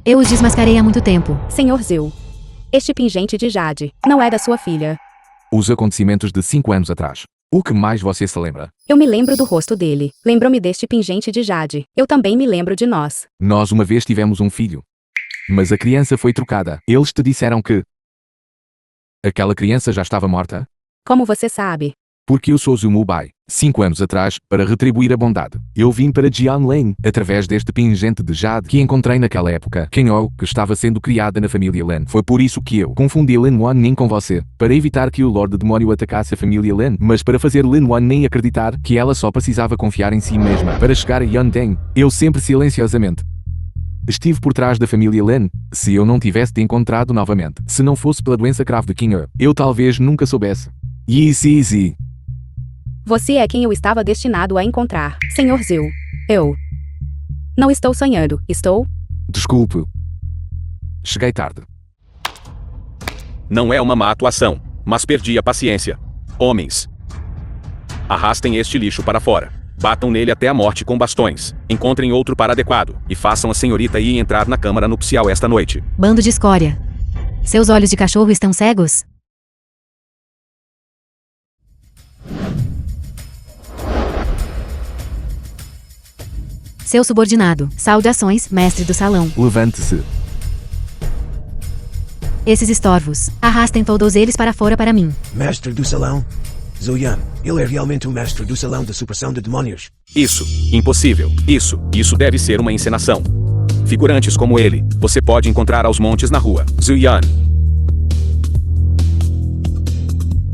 Eu os desmascarei há muito tempo.
Senhor Zil. Este pingente de Jade não é da sua filha.
Os acontecimentos de 5 anos atrás. O que mais você se lembra?
Eu me lembro do rosto dele. Lembro-me deste pingente de Jade. Eu também me lembro de nós.
Nós uma vez tivemos um filho. Mas a criança foi trocada. Eles te disseram que aquela criança já estava morta?
Como você sabe?
Porque eu sou Zhu Mubai. 5 anos atrás, para retribuir a bondade, eu vim para Jianlin, através deste pingente de Jade que encontrei naquela época. Kenyo, que estava sendo criada na família Lin. Foi por isso que eu confundi Lin Wan Ning com você, para evitar que o Lorde Demônio atacasse a família Lin, mas para fazer Lin Wan Ning acreditar que ela só precisava confiar em si mesma. Para chegar a Yandeng, eu sempre silenciosamente estive por trás da família Lin. Se eu não tivesse te encontrado novamente, se não fosse pela doença grave de Kinga, eu talvez nunca soubesse. Easy.
Você é quem eu estava destinado a encontrar, Senhor Zil. Eu não estou sonhando, estou?
Desculpe. Cheguei tarde.
Não é uma má atuação, mas perdi a paciência. Homens, arrastem este lixo para fora. Batam nele até a morte com bastões. Encontrem outro par adequado e façam a senhorita Yi entrar na câmara nupcial esta noite.
Bando de escória. Seus olhos de cachorro estão cegos? Seu subordinado. Saudações, mestre do salão.
Levante-se.
Esses estorvos. Arrastem todos eles para fora para mim.
Mestre do salão? Zuyan, ele é realmente o mestre do salão de supressão de demônios.
Isso, impossível. Isso deve ser uma encenação. Figurantes como ele, você pode encontrar aos montes na rua. Zuyan.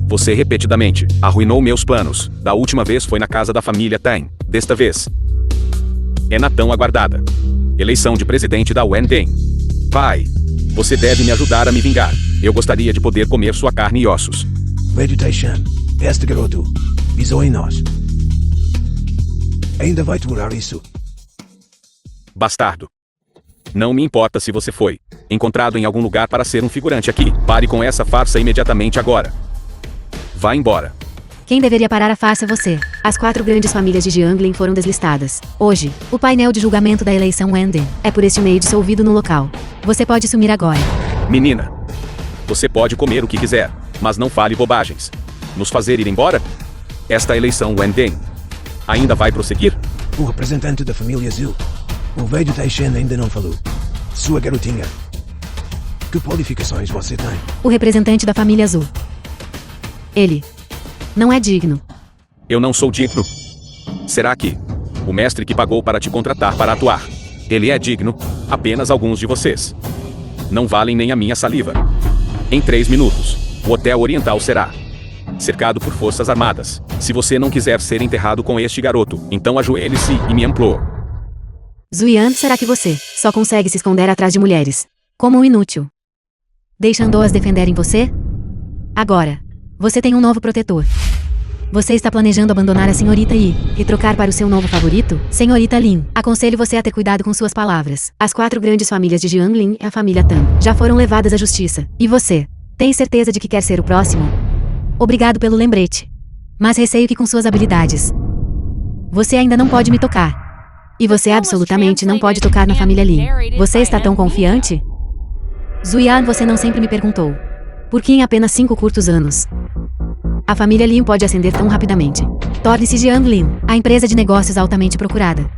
Você repetidamente arruinou meus planos. Da última vez foi na casa da família Tang. Desta vez é na tão aguardada eleição de presidente da Wendeng. Pai, você deve me ajudar a me vingar. Eu gostaria de poder comer sua carne e ossos.
Lady Taishan, este garoto pisou em nós. Ainda vai tolerar isso?
Bastardo. Não me importa se você foi encontrado em algum lugar para ser um figurante aqui. Pare com essa farsa imediatamente agora. Vá embora.
Quem deveria parar a farsa é você. As 4 grandes famílias de Jianglin foram deslistadas. Hoje, o painel de julgamento da eleição Wenden é por este meio dissolvido no local. Você pode sumir agora.
Menina, você pode comer o que quiser, mas não fale bobagens. Nos fazer ir embora? Esta eleição Wendeng ainda vai prosseguir?
O representante da família Zhu, o velho Taishan, ainda não falou. Sua garotinha. Que qualificações você tem?
O representante da família Azul. Ele não é digno.
Eu não sou digno. Será que o mestre que pagou para te contratar para atuar, ele é digno? Apenas alguns de vocês não valem nem a minha saliva. Em 3 minutos, o Hotel Oriental será cercado por forças armadas. Se você não quiser ser enterrado com este garoto, então ajoelhe-se e me implore.
Zuyan, será que você só consegue se esconder atrás de mulheres? Como um inútil. Deixando-as defenderem você? Agora, você tem um novo protetor. Você está planejando abandonar a senhorita Yi e trocar para o seu novo favorito? Senhorita Lin, aconselho você a ter cuidado com suas palavras. As 4 grandes famílias de Jianglin e a família Tan já foram levadas à justiça. E você Tem certeza de que quer ser o próximo? Obrigado pelo lembrete. Mas receio que com suas habilidades, você ainda não pode me tocar. E você absolutamente não pode tocar na família Lin. Você está tão confiante? Zuyan, você não sempre me perguntou. Por que em apenas 5 curtos anos a família Lin pode ascender tão rapidamente? Torne-se Jiang Lin, a empresa de negócios altamente procurada.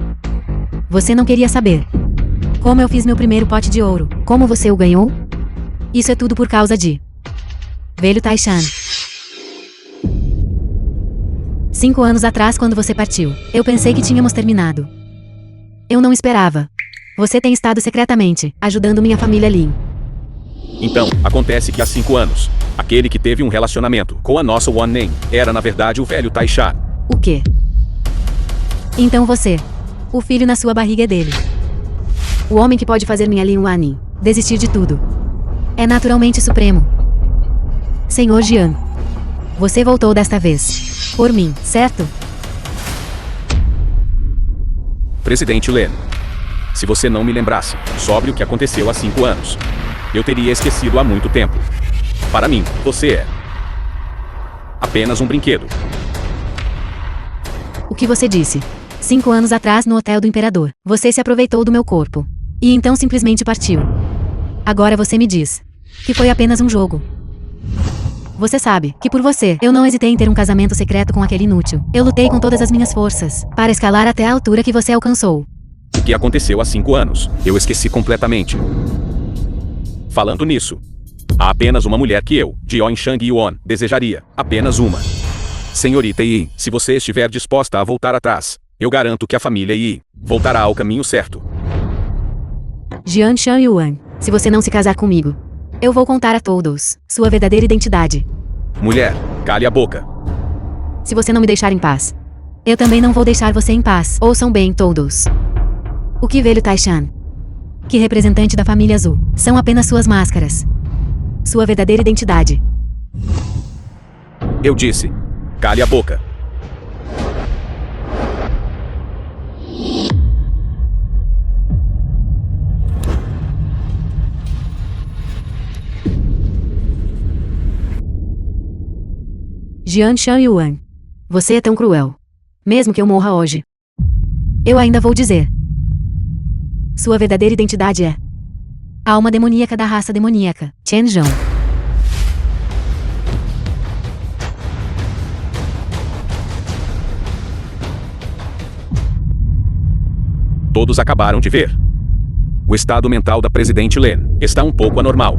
Você não queria saber como eu fiz meu primeiro pote de ouro? Como você o ganhou? Isso é tudo por causa de velho Taishan. 5 anos atrás, quando você partiu, eu pensei que tínhamos terminado. Eu não esperava. Você tem estado secretamente ajudando minha família Lin.
Então, acontece que há 5 anos, aquele que teve um relacionamento com a nossa Wan Ning era na verdade o velho Taishan.
O quê? Então você, o filho na sua barriga é dele. O homem que pode fazer minha Lin Wanin desistir de tudo. É naturalmente supremo. Senhor Jiang, você voltou desta vez. Por mim, certo?
Presidente Lin, se você não me lembrasse sobre o que aconteceu há 5 anos, eu teria esquecido há muito tempo. Para mim, você é apenas um brinquedo.
O que você disse? 5 anos atrás no Hotel do Imperador, você se aproveitou do meu corpo. E então simplesmente partiu. Agora você me diz que foi apenas um jogo. Você sabe que por você, eu não hesitei em ter um casamento secreto com aquele inútil. Eu lutei com todas as minhas forças para escalar até a altura que você alcançou.
O que aconteceu há 5 anos, eu esqueci completamente. Falando nisso, há apenas uma mulher que eu, Jion Shang Yuan, desejaria. Apenas uma. Senhorita Yi, se você estiver disposta a voltar atrás, eu garanto que a família Yi voltará ao caminho certo.
Jian Shan Yuan, se você não se casar comigo, eu vou contar a todos sua verdadeira identidade.
Mulher, cale a boca.
Se você não me deixar em paz, eu também não vou deixar você em paz. Ouçam bem todos. O que velho Taishan, que representante da família Azul, são apenas suas máscaras. Sua verdadeira identidade.
Eu disse, cale a boca.
Jian Shan Yuan, você é tão cruel. Mesmo que eu morra hoje, eu ainda vou dizer. Sua verdadeira identidade é a alma demoníaca da raça demoníaca, Chen Zhong.
Todos acabaram de ver. O estado mental da presidente Lin está um pouco anormal.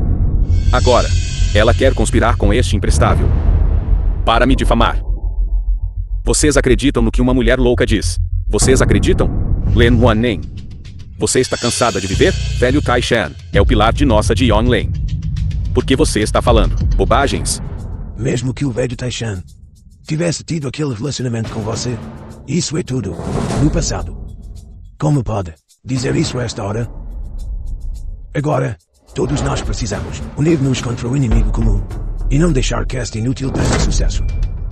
Agora, ela quer conspirar com este imprestável para me difamar. Vocês acreditam no que uma mulher louca diz? Vocês acreditam? Lin Waning, você está cansada de viver? Velho Taishan é o pilar de nossa Jion Lin. Por que você está falando bobagens?
Mesmo que o velho Taishan tivesse tido aquele relacionamento com você, isso é tudo no passado. Como pode dizer isso a esta hora? Agora, todos nós precisamos unir-nos contra o inimigo comum e não deixar que este inútil tenha sucesso.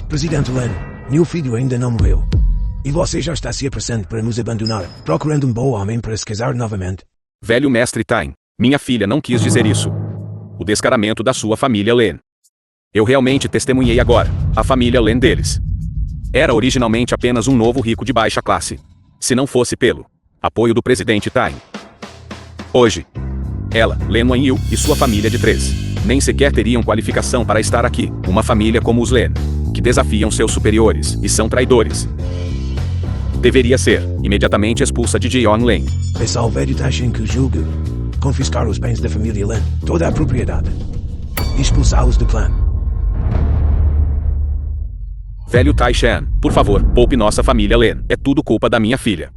Presidente Lin, meu filho ainda não morreu. E você já está se apressando para nos abandonar, procurando um bom homem para se casar novamente.
Velho mestre Tain, minha filha não quis dizer isso. O descaramento da sua família Lin. Eu realmente testemunhei agora a família Lin deles. Era originalmente apenas um novo rico de baixa classe. Se não fosse pelo apoio do presidente Tain. Hoje, ela, Lin Wanyu e sua família de 3 nem sequer teriam qualificação para estar aqui. Uma família como os Lin, que desafiam seus superiores e são traidores, deveria ser imediatamente expulsa de Jion Lin.
Peça ao velho Taishan que julgue confiscar os bens da família Lin, toda a propriedade, e expulsá-los do clã.
Velho Taishan, por favor, poupe nossa família Lin. É tudo culpa da minha filha.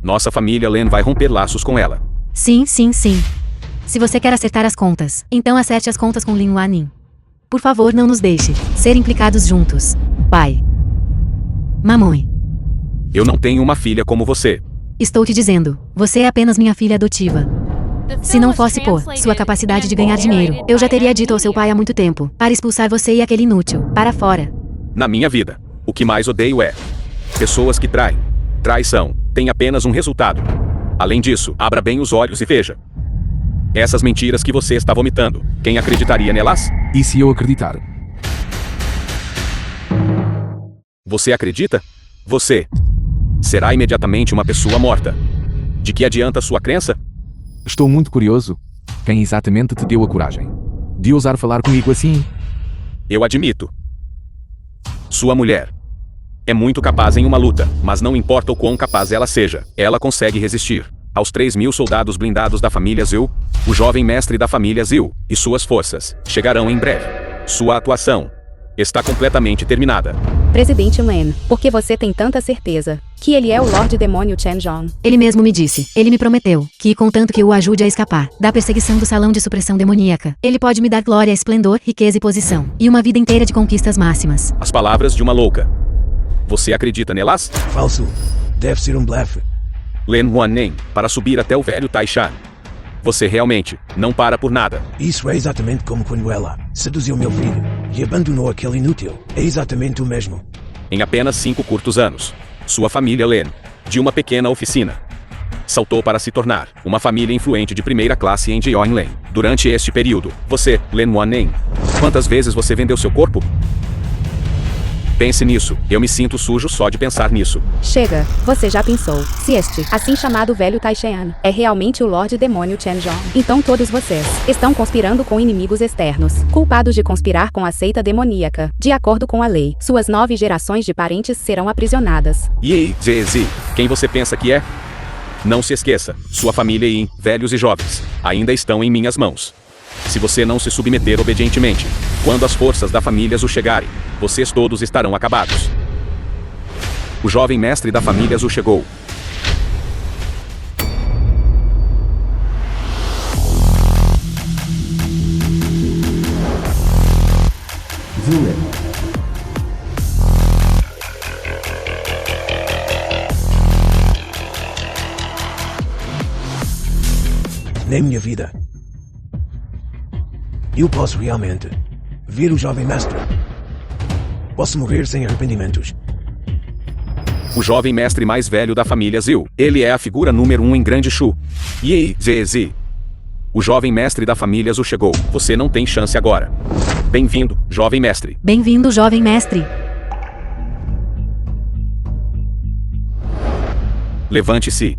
Nossa família Lin vai romper laços com ela.
Sim, sim, sim. Se você quer acertar as contas, então acerte as contas com Lin Wanin. Por favor, não nos deixe ser implicados juntos. Pai. Mamãe.
Eu não tenho uma filha como você.
Estou te dizendo, você é apenas minha filha adotiva. Se não fosse por sua capacidade de ganhar dinheiro, eu já teria dito ao seu pai há muito tempo, para expulsar você e aquele inútil, para fora.
Na minha vida, o que mais odeio é pessoas que traem. Traição tem apenas um resultado. Além disso, abra bem os olhos e veja. Essas mentiras que você está vomitando, quem acreditaria nelas?
E se eu acreditar?
Você acredita? Você será imediatamente uma pessoa morta. De que adianta sua crença?
Estou muito curioso. Quem exatamente te deu a coragem de ousar falar comigo assim?
Eu admito. Sua mulher é muito capaz em uma luta, mas não importa o quão capaz ela seja, ela consegue resistir aos 3.000 soldados blindados da família Zil. O jovem mestre da família Zil e suas forças chegarão em breve. Sua atuação está completamente terminada.
Presidente Len, por que você tem tanta certeza que ele é o Lorde Demônio Chen-Jong?
Ele mesmo me disse. Ele me prometeu que, contanto que eu o ajude a escapar da perseguição do salão de supressão demoníaca, ele pode me dar glória, esplendor, riqueza e posição, e uma vida inteira de conquistas máximas.
As palavras de uma louca. Você acredita nelas?
Falso. Deve ser blefe.
Len Wanning, para subir até o velho Taishan. Você realmente não para por nada.
Isso é exatamente como quando ela seduziu meu filho e abandonou aquele inútil. É exatamente o mesmo.
Em apenas 5 curtos anos, sua família Len, de uma pequena oficina, saltou para se tornar uma família influente de primeira classe em Jiangling. Durante este período, você, Len Wanning, quantas vezes você vendeu seu corpo? Pense nisso, eu me sinto sujo só de pensar nisso.
Chega, você já pensou, se este, assim chamado velho Taishan, é realmente o Lorde Demônio Chen-Jong? Então todos vocês estão conspirando com inimigos externos, culpados de conspirar com a seita demoníaca. De acordo com a lei, suas 9 gerações de parentes serão aprisionadas.
E ZZ, quem você pensa que é? Não se esqueça, sua família e velhos e jovens ainda estão em minhas mãos. Se você não se submeter obedientemente, quando as forças da família Zhu chegarem, vocês todos estarão acabados. O jovem mestre da família Zhu chegou.
Nem minha vida. Eu posso realmente ver o jovem mestre. Posso morrer sem arrependimentos.
O jovem mestre mais velho da família Zil. Ele é a figura número 1 em Grande Shu. E ZZ. O jovem mestre da família Zhu chegou. Você não tem chance agora. Bem-vindo, jovem mestre.
Bem-vindo, jovem mestre.
Levante-se.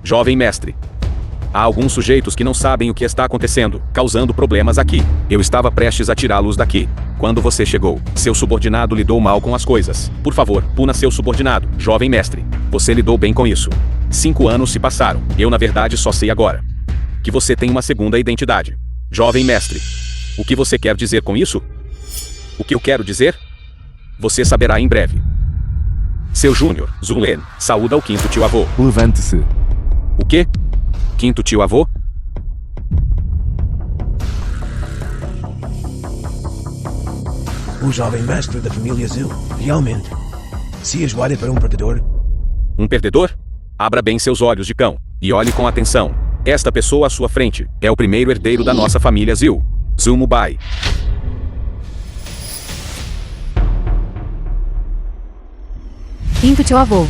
Jovem mestre. Há alguns sujeitos que não sabem o que está acontecendo, causando problemas aqui. Eu estava prestes a tirá-los daqui. Quando você chegou, seu subordinado lidou mal com as coisas. Por favor, puna seu subordinado, jovem mestre. Você lidou bem com isso. 5 anos se passaram. Eu na verdade só sei agora que você tem uma segunda identidade. Jovem mestre. O que você quer dizer com isso? O que eu quero dizer? Você saberá em breve. Seu Júnior, Zulen, saúda o 5º tio-avô.
Levante-se.
O quê? 5º tio-avô?
O jovem mestre da família Zil, realmente. Se esguarda para um perdedor.
Um perdedor? Abra bem seus olhos de cão e olhe com atenção. Esta pessoa à sua frente é o primeiro herdeiro da nossa família Zil, Zhu Mubai.
Quinto tio-avô.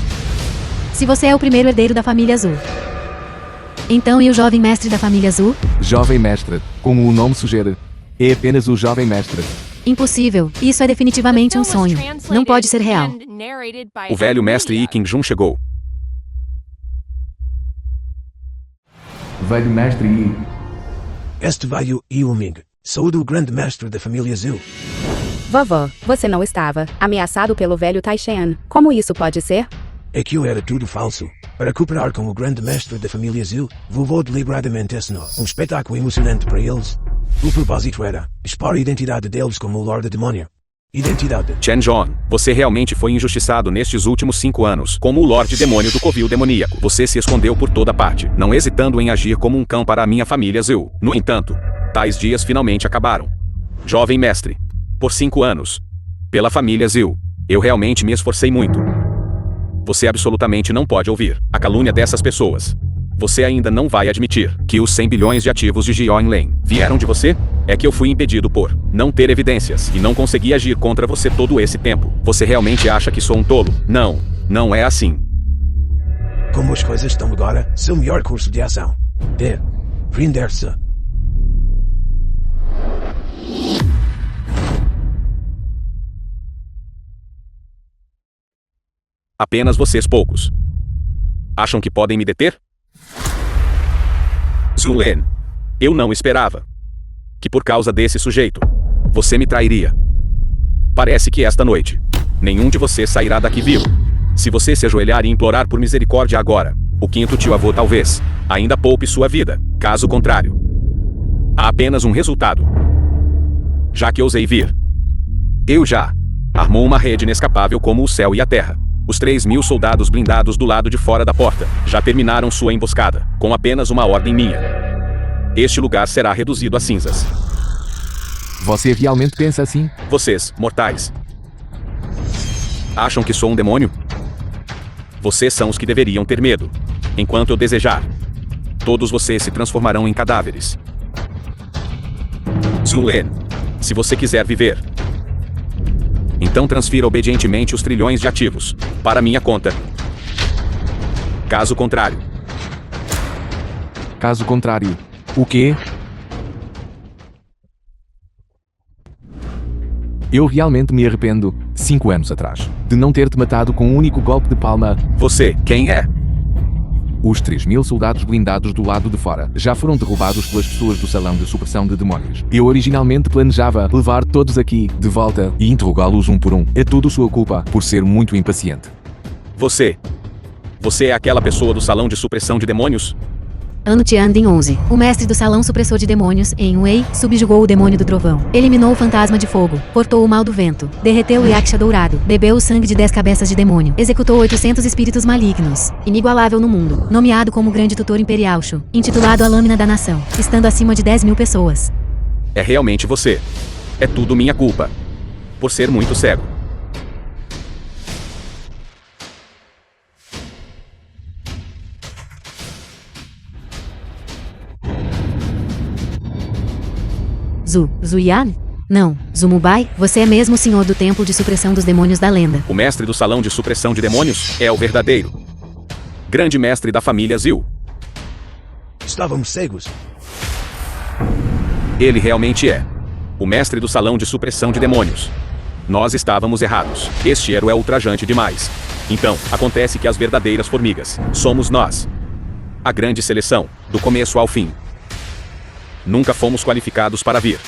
Se você é o primeiro herdeiro da família Zhu, então e o jovem mestre da família Zhu?
Jovem mestre, como o nome sugere, é apenas o jovem mestre.
Impossível. Isso é definitivamente um sonho. Não pode ser real.
O velho mestre Yi Qingjun chegou.
Velho mestre Yi.
Este velho Yuming. Sou do grande mestre da família Zil.
Vovó, você não estava ameaçado pelo velho Taishan. Como isso pode ser?
É que eu era tudo falso. Para cooperar com o grande mestre da família Zil, vovô deliberadamente ensinou um espetáculo emocionante para eles. O propósito era expor a identidade deles como o Lorde Demônio. Identidade.
Chen-Jong, você realmente foi injustiçado nestes últimos 5 anos como o Lorde Demônio do Covil Demoníaco. Você se escondeu por toda parte, não hesitando em agir como um cão para a minha família Zil. No entanto, tais dias finalmente acabaram. Jovem mestre. Por 5 anos. Pela família Zil. Eu realmente me esforcei muito. Você absolutamente não pode ouvir a calúnia dessas pessoas. Você ainda não vai admitir que os 100 bilhões de ativos de Jiangling vieram de você? É que eu fui impedido por não ter evidências e não consegui agir contra você todo esse tempo. Você realmente acha que sou um tolo? Não, não é assim.
Como as coisas estão agora, seu melhor curso de ação Render-se.
Apenas vocês poucos. Acham que podem me deter? Zulen. Eu não esperava que por causa desse sujeito, você me trairia. Parece que esta noite, nenhum de vocês sairá daqui vivo. Se você se ajoelhar e implorar por misericórdia agora, o quinto tio-avô talvez ainda poupe sua vida. Caso contrário, há apenas um resultado. Já que ousei vir, eu já armou uma rede inescapável como o céu e a terra. Os 3.000 soldados blindados do lado de fora da porta já terminaram sua emboscada, com apenas uma ordem minha. Este lugar será reduzido a cinzas.
Você realmente pensa assim?
Vocês, mortais, acham que sou um demônio? Vocês são os que deveriam ter medo. Enquanto eu desejar, todos vocês se transformarão em cadáveres. Zulen, se você quiser viver, então transfira obedientemente os trilhões de ativos para minha conta. Caso contrário,
o quê? Eu realmente me arrependo, 5 anos atrás, de não ter te matado com um único golpe de palma.
você, quem é?
Os 3.000 soldados blindados do lado de fora já foram derrubados pelas pessoas do salão de supressão de demónios. Eu originalmente planejava levar todos aqui de volta e interrogá-los um por um. É tudo sua culpa por ser muito impaciente.
Você é aquela pessoa do salão de supressão de demônios?
Ano Tiandin 11. O mestre do salão supressor de demônios, em Wei, subjugou o demônio do trovão. Eliminou o fantasma de fogo. Cortou o mal do vento. Derreteu o Yaksha dourado. Bebeu o sangue de 10 cabeças de demônio. Executou 800 espíritos malignos. Inigualável no mundo. Nomeado como grande tutor imperial Shu. Intitulado a lâmina da nação. Estando acima de 10.000 pessoas.
É realmente você. É tudo minha culpa. Por ser muito cego.
Zuyan? Não, Zumubai, você é mesmo o senhor do templo de supressão dos demônios da lenda.
O mestre do salão de supressão de demônios é o verdadeiro grande mestre da família Zil.
Estávamos cegos.
Ele realmente é o mestre do salão de supressão de demônios. Nós estávamos errados. Este Hero é ultrajante demais. Então, acontece que as verdadeiras formigas somos nós. A grande seleção, do começo ao fim. Nunca fomos qualificados para vir.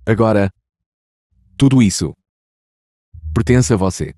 Agora, tudo isso pertence a você.